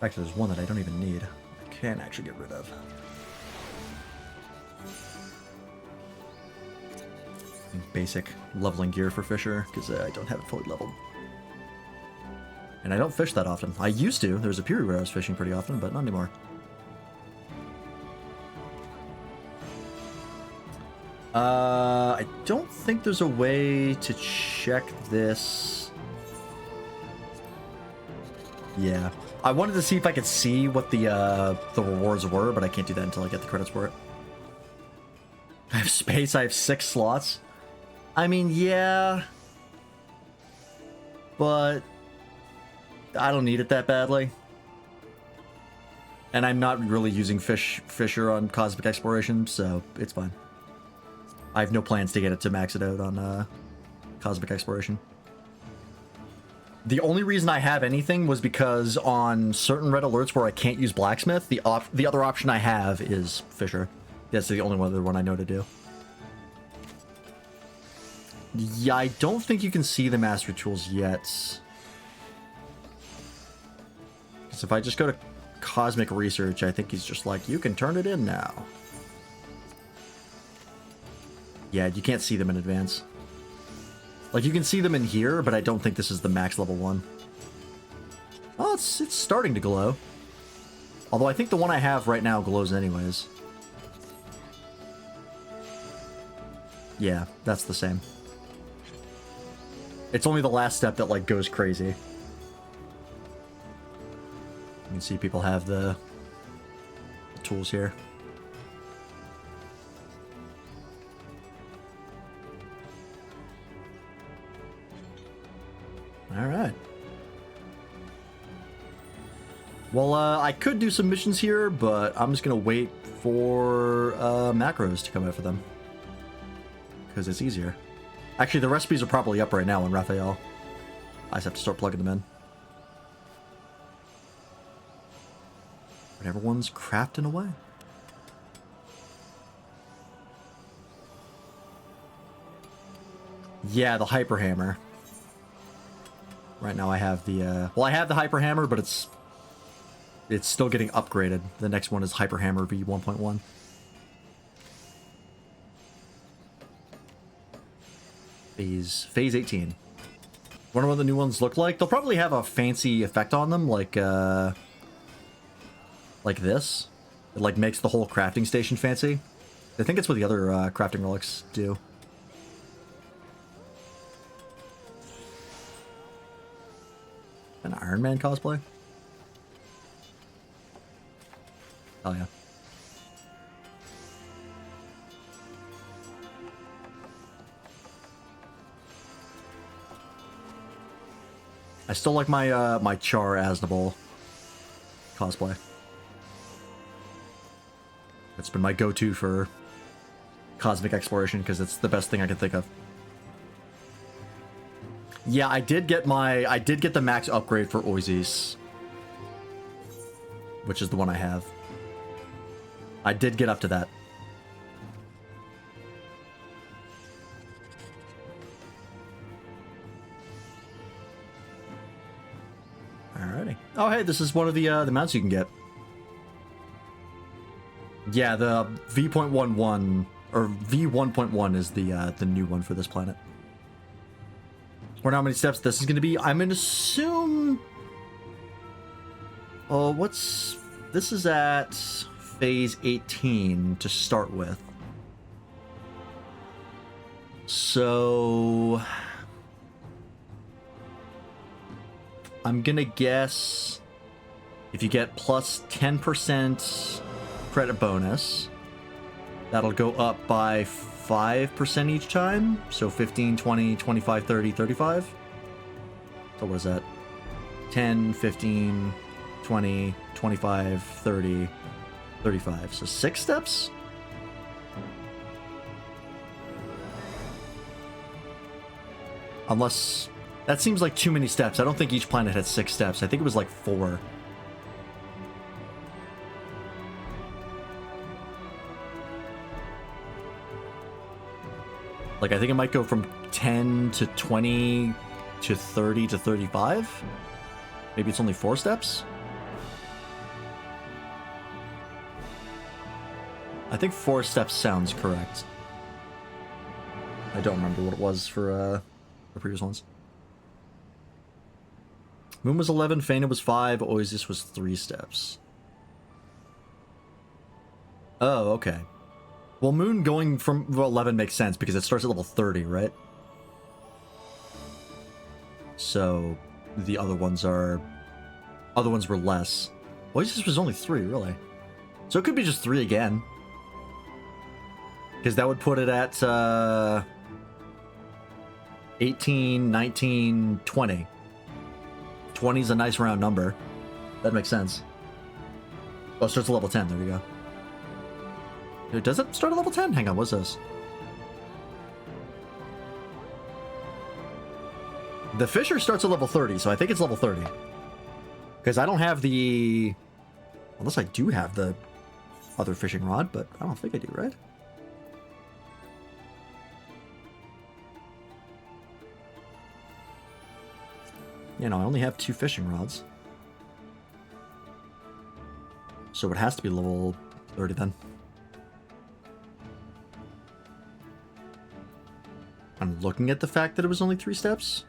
Actually, there's one that I don't even need. I can actually get rid of. Basic leveling gear for Fisher, because I don't have it fully leveled. And I don't fish that often. I used to. There was a period where I was fishing pretty often, but not anymore. I don't think there's a way to check this. Yeah. I wanted to see if I could see what the rewards were, but I can't do that until I get the credits for it. I have space. I have 6 slots. I mean, yeah. But I don't need it that badly. And I'm not really using Fisher on Cosmic Exploration, so it's fine. I have no plans to get it to max it out on Cosmic Exploration. The only reason I have anything was because on certain red alerts where I can't use Blacksmith, the other option I have is Fisher. That's the only other one I know to do. Yeah, I don't think you can see the mastery tools yet. Because if I just go to Cosmic Research, I think he's just like, you can turn it in now. Yeah, you can't see them in advance. Like, you can see them in here, but I don't think this is the max level one. Oh, it's starting to glow. Although I think the one I have right now glows anyways. Yeah, that's the same. It's only the last step that, like, goes crazy. You can see people have the tools here. Alright. Well, I could do some missions here, but I'm just gonna wait for macros to come out for them. Because it's easier. Actually, the recipes are probably up right now on Raphael. I just have to start plugging them in. But everyone's crafting away. Yeah, the Hyper Hammer. Right now I have the, well, I have the Hyper Hammer, but it's still getting upgraded. The next one is Hyper Hammer V 1.1. Phase 18. Wonder what the new ones look like. They'll probably have a fancy effect on them, like this. It like makes the whole crafting station fancy. I think it's what the other crafting relics do. An Iron Man cosplay? Oh yeah. I still like my my Char Aznable cosplay. It's been my go-to for cosmic exploration because it's the best thing I can think of. Yeah, I did get the max upgrade for Oasis, which is the one I have. I did get up to that. Alrighty. Oh, hey, this is one of the mounts you can get. Yeah, the V.11 or V1.1 is the new one for this planet. Wonder how many steps this is going to be. I'm going to assume. Oh, this is at phase 18 to start with. So I'm going to guess if you get plus 10% credit bonus, that'll go up by 5% each time. So 15, 20, 25, 30, 35. So what is that? 10, 15, 20, 25, 30, 35. So 6 steps? Unless... that seems like too many steps. I don't think each planet had 6 steps. I think it was like 4. Like, I think it might go from 10 to 20 to 30 to 35. Maybe it's only 4 steps? I think 4 steps sounds correct. I don't remember what it was for the previous ones. Moon was 11, Fana was 5, Oasis was 3 steps. Oh, okay. Well, Moon going from 11 makes sense because it starts at level 30, right? So the other ones were less. Oasis was only 3, really. So it could be just 3 again. Because that would put it at 18, 19, 20. 20 is a nice round number. That makes sense. Oh, it starts at level 10. There we go. Does it start at level 10? Hang on, what's this? The Fisher starts at level 30, so I think it's level 30. Because I don't have the... unless I do have the other fishing rod, but I don't think I do, right? You know, I only have 2 fishing rods. So it has to be level 30 then. I'm looking at the fact that it was only 3 steps.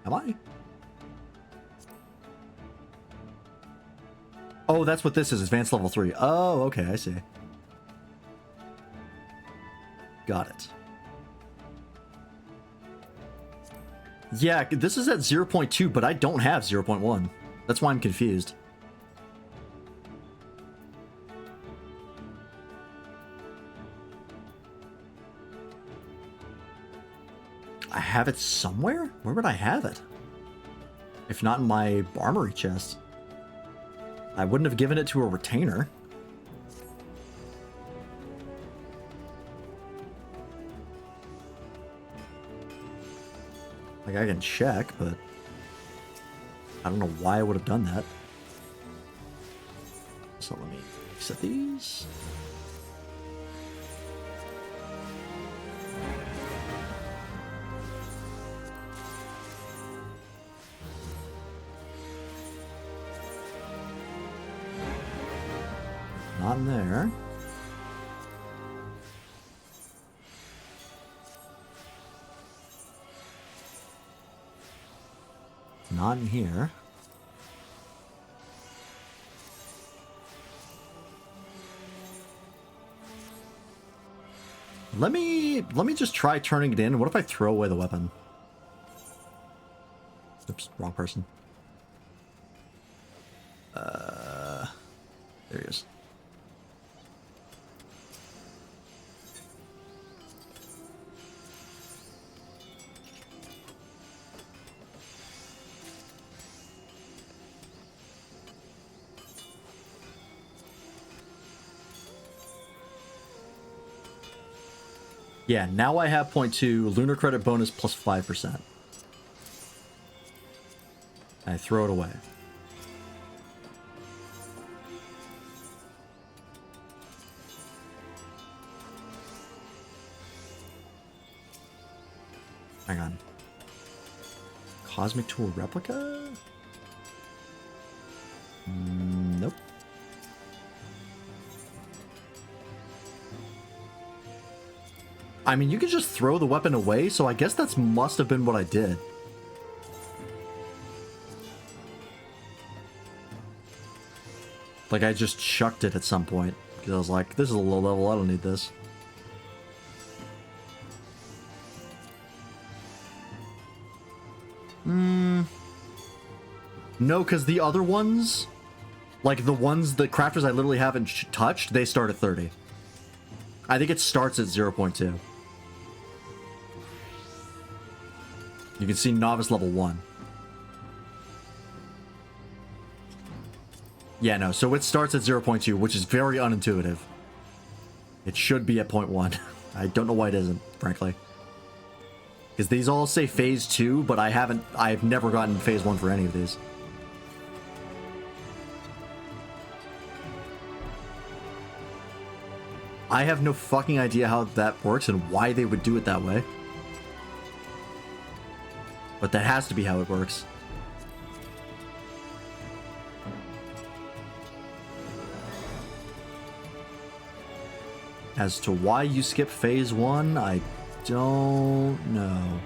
Am I? Oh, that's what this is. Advanced level 3. Oh, okay, I see. Got it. Yeah, this is at 0.2, but I don't have 0.1. That's why I'm confused. I have it somewhere? Where would I have it? If not in my armory chest. I wouldn't have given it to a retainer. Like, I can check, but I don't know why I would have done that. So let me set these. Not in there. Not in here. Let me just try turning it in. What if I throw away the weapon? Oops, wrong person. There he is. Yeah, now I have .2, lunar credit bonus plus 5%. I throw it away. Hang on. Cosmic Tool replica? Nope. I mean, you can just throw the weapon away, so I guess that must have been what I did. Like, I just chucked it at some point. Because I was like, this is a low level, I don't need this. No, because the other ones, like the crafters I literally haven't touched, they start at 30. I think it starts at 0.2. You can see novice level 1. Yeah, no, so it starts at 0.2, which is very unintuitive. It should be at 0.1. I don't know why it isn't, frankly. Because these all say phase 2, but I've never gotten phase 1 for any of these. I have no fucking idea how that works and why they would do it that way. But that has to be how it works. As to why you skip phase 1, I don't know.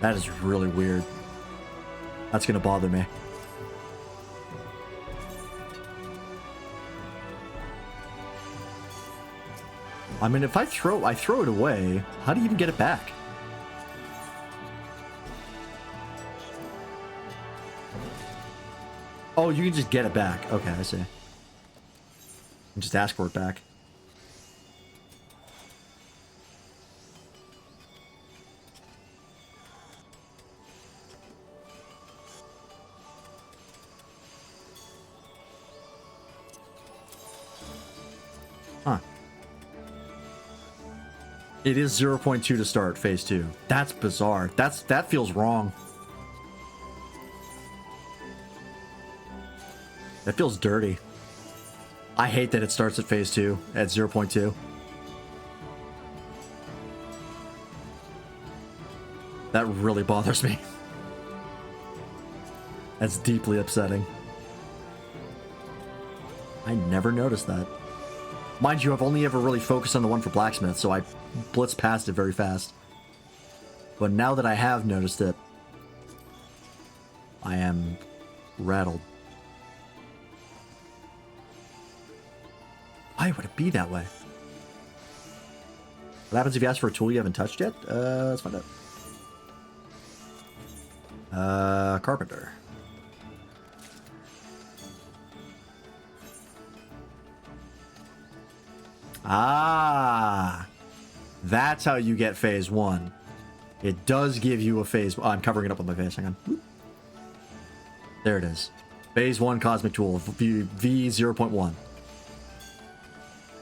That is really weird. That's gonna bother me. I mean, if I throw it away, how do you even get it back? Oh, you can just get it back. Okay, I see. And just ask for it back. Huh. It is 0.2 to start phase 2. That's bizarre. That feels wrong. That feels dirty. I hate that it starts at phase 2 at 0.2. That really bothers me. That's deeply upsetting. I never noticed that. Mind you, I've only ever really focused on the one for blacksmith, so I blitzed past it very fast. But now that I have noticed it, I am rattled. Why would it be that way? What happens if you ask for a tool you haven't touched yet? Let's find out. Carpenter. Ah, that's how you get phase 1. It does give you a phase. Oh, I'm covering it up with my face. Hang on. Whoop. There it is. Phase 1 Cosmic Tool, V 0.1.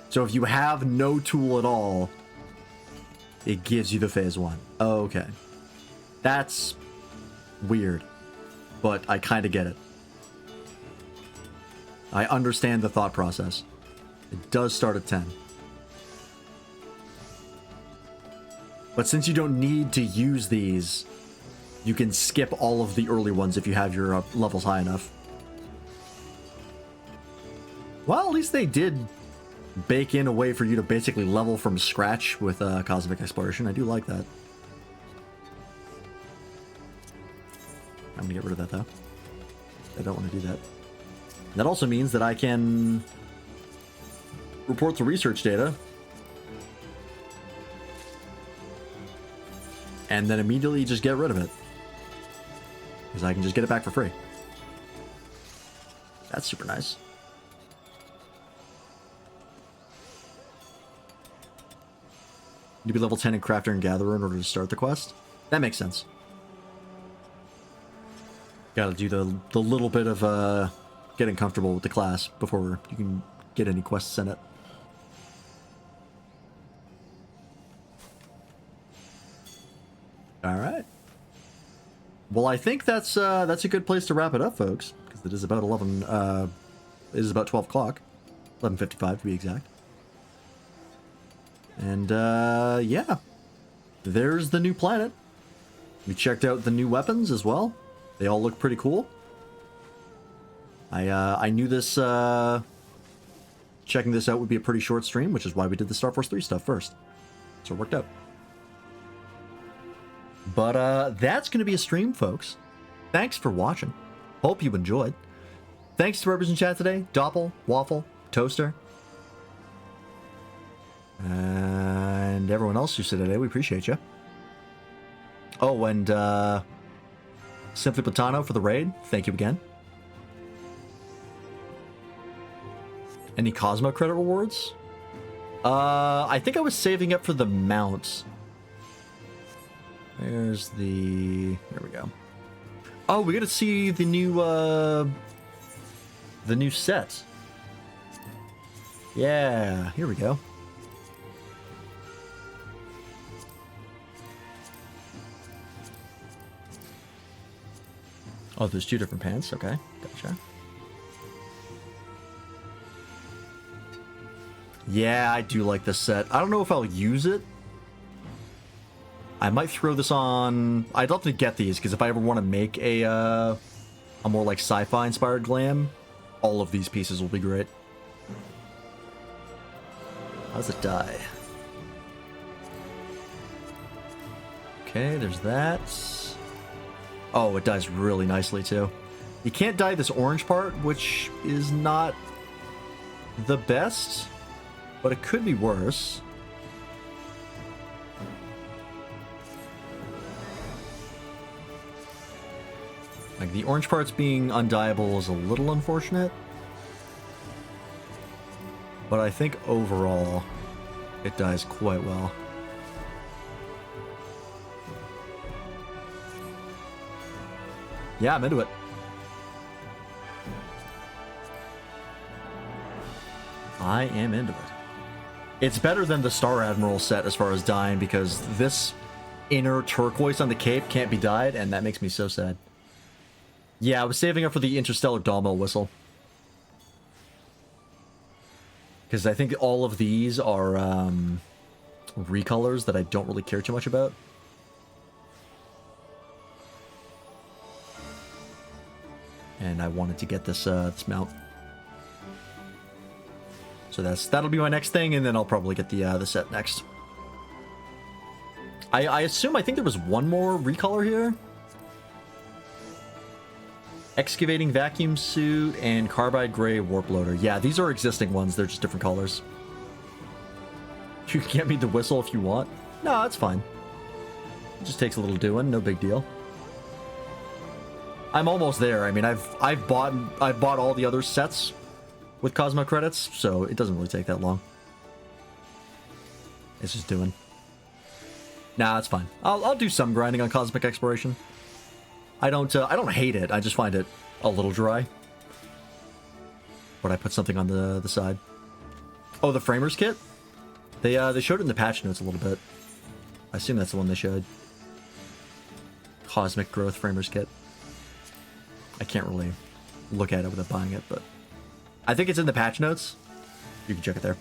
So if you have no tool at all, it gives you the phase 1. Okay. That's weird, but I kind of get it. I understand the thought process. It does start at 10. But since you don't need to use these, you can skip all of the early ones if you have your levels high enough. Well, at least they did bake in a way for you to basically level from scratch with Cosmic Exploration. I do like that. I'm gonna get rid of that though. I don't want to do that. That also means that I can report the research data and then immediately just get rid of it, because I can just get it back for free. That's super nice. You need to be level 10 in Crafter and Gatherer in order to start the quest. That makes sense. Gotta do the little bit of getting comfortable with the class before you can get any quests in it. Well, I think that's a good place to wrap it up, folks, because it is about 11. It is about 12 o'clock, 11:55 to be exact. And yeah, there's the new planet. We checked out the new weapons as well. They all look pretty cool. I knew this checking this out would be a pretty short stream, which is why we did the Star Force 3 stuff first. So it worked out. But that's going to be a stream, folks. Thanks for watching. Hope you enjoyed. Thanks to whoever's in chat today. Doppel, Waffle, Toaster. And everyone else who said today, we appreciate you. Oh, and Simply Platano for the raid. Thank you again. Any Cosmo credit rewards? I think I was saving up for the mount. There's the... There we go. Oh, we gotta see the new set. Yeah, here we go. Oh, there's two different pants. Okay, gotcha. Yeah, I do like this set. I don't know if I'll use it. I might throw this on... I'd love to get these, because if I ever want to make a more like sci-fi inspired glam, all of these pieces will be great. How's it die? Okay, there's that. Oh, it dies really nicely, too. You can't dye this orange part, which is not the best, but it could be worse. Like, the orange parts being undyeable is a little unfortunate. But I think overall, it dies quite well. Yeah, I'm into it. I am into it. It's better than the Star Admiral set as far as dyeing, because this inner turquoise on the cape can't be dyed, and that makes me so sad. Yeah, I was saving up for the Interstellar Dawmill whistle. Because I think all of these are recolors that I don't really care too much about. And I wanted to get this this mount. So that'll be my next thing, and then I'll probably get the set next. I assume, I think there was one more recolor here. Excavating vacuum suit and carbide gray warp loader. Yeah, these are existing ones. They're just different colors. You can get me the whistle if you want. No, that's fine. It just takes a little doing. No big deal. I'm almost there. I mean, I've bought all the other sets with Cosmo credits, so it doesn't really take that long. It's just doing. Nah, it's fine. I'll do some grinding on Cosmic Exploration. I don't hate it. I just find it a little dry. But I put something on the side. Oh, the Framers kit? They showed it in the patch notes a little bit. I assume that's the one they showed. Cosmic Growth Framers kit. I can't really look at it without buying it, but I think it's in the patch notes. You can check it there.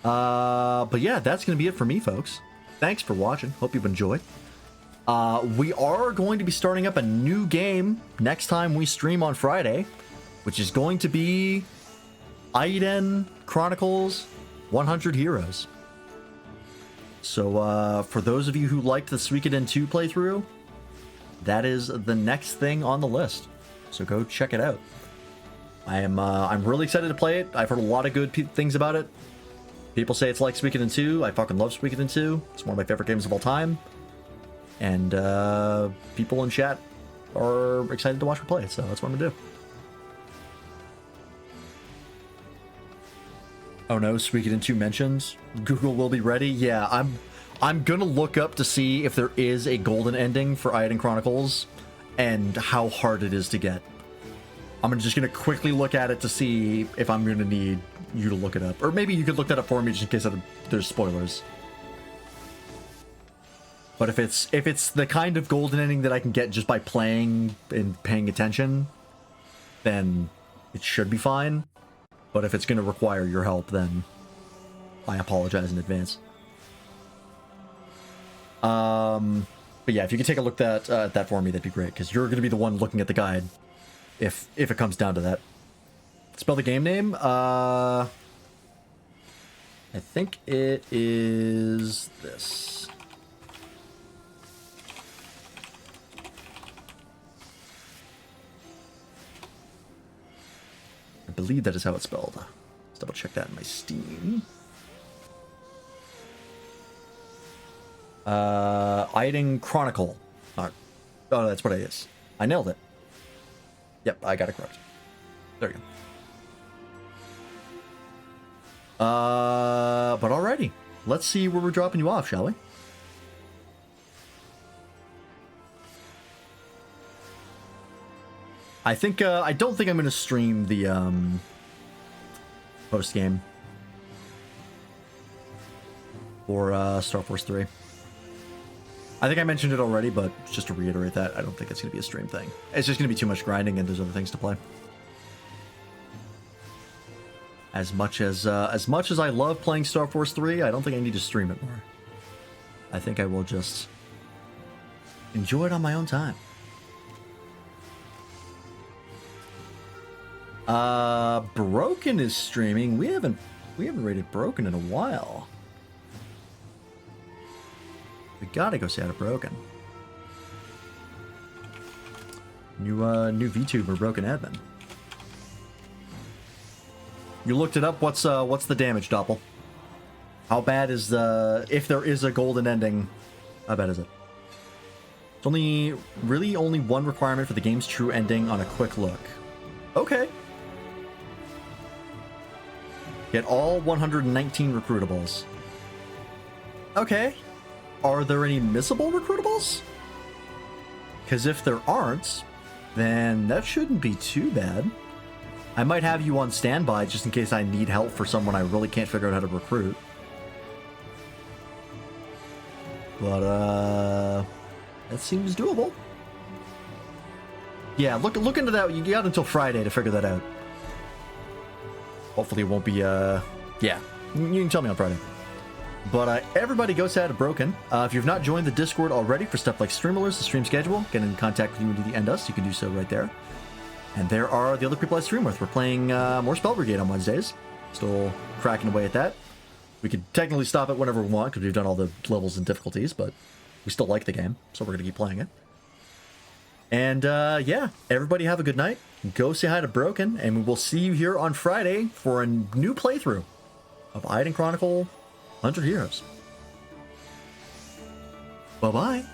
But yeah, that's going to be it for me, folks. Thanks for watching. Hope you've enjoyed. We are going to be starting up a new game next time we stream on Friday, which is going to be Aiden Chronicles 100 Heroes. So for those of you who liked the Suikoden 2 playthrough, that is the next thing on the list. So go check it out. I'm really excited to play it. I've heard a lot of good things about it. People say it's like Suikoden 2. I fucking love Suikoden 2. It's one of my favorite games of all time. And people in chat are excited to watch me play it, so that's what I'm gonna do. Oh no, Suikoden 2 mentions Google will be ready. Yeah, I'm gonna look up to see if there is a golden ending for Aiden Chronicles and how hard it is to get. I'm just gonna quickly look at it to see if I'm gonna need you to look it up, or maybe you could look that up for me just in case there's spoilers. But if it's the kind of golden ending that I can get just by playing and paying attention, then it should be fine. But if it's going to require your help, then I apologize in advance. But yeah, if you could take a look at that for me, that'd be great, because you're going to be the one looking at the guide if it comes down to that. Spell the game name. I think it is this. I believe that is how it's spelled. Let's double check that in my Steam. Eiding Chronicle. Oh, that's what it is. I nailed it. Yep, I got it correct. There you go. But alrighty. Let's see where we're dropping you off, shall we? I think, I don't think I'm going to stream the, post-game for, Star Force 3. I think I mentioned it already, but just to reiterate that, I don't think it's going to be a stream thing. It's just going to be too much grinding, and there's other things to play. As much as I love playing Star Force 3, I don't think I need to stream it more. I think I will just enjoy it on my own time. Broken is streaming. We haven't rated Broken in a while. We gotta go say hi to Broken. New VTuber, Broken admin. You looked it up. What's the damage, Doppel? How bad is if there is a golden ending? How bad is it? It's really only one requirement for the game's true ending on a quick look. Okay. Get all 119 recruitables. Okay. Are there any missable recruitables? Because if there aren't, then that shouldn't be too bad. I might have you on standby just in case I need help for someone I really can't figure out how to recruit. But, that seems doable. Yeah, look into that. You got until Friday to figure that out. Hopefully it won't be, yeah. You can tell me on Friday. But everybody go sad Broken. If you've not joined the Discord already for stuff like stream alerts, the stream schedule, get in contact with you and us, you can do so right there. And there are the other people I stream with. We're playing more Spell Brigade on Wednesdays. Still cracking away at that. We could technically stop it whenever we want because we've done all the levels and difficulties, but we still like the game, so we're going to keep playing it. And yeah, everybody have a good night. Go say hi to Broken, and we will see you here on Friday for a new playthrough of Eiding Chronicle 100 Heroes. Bye-bye.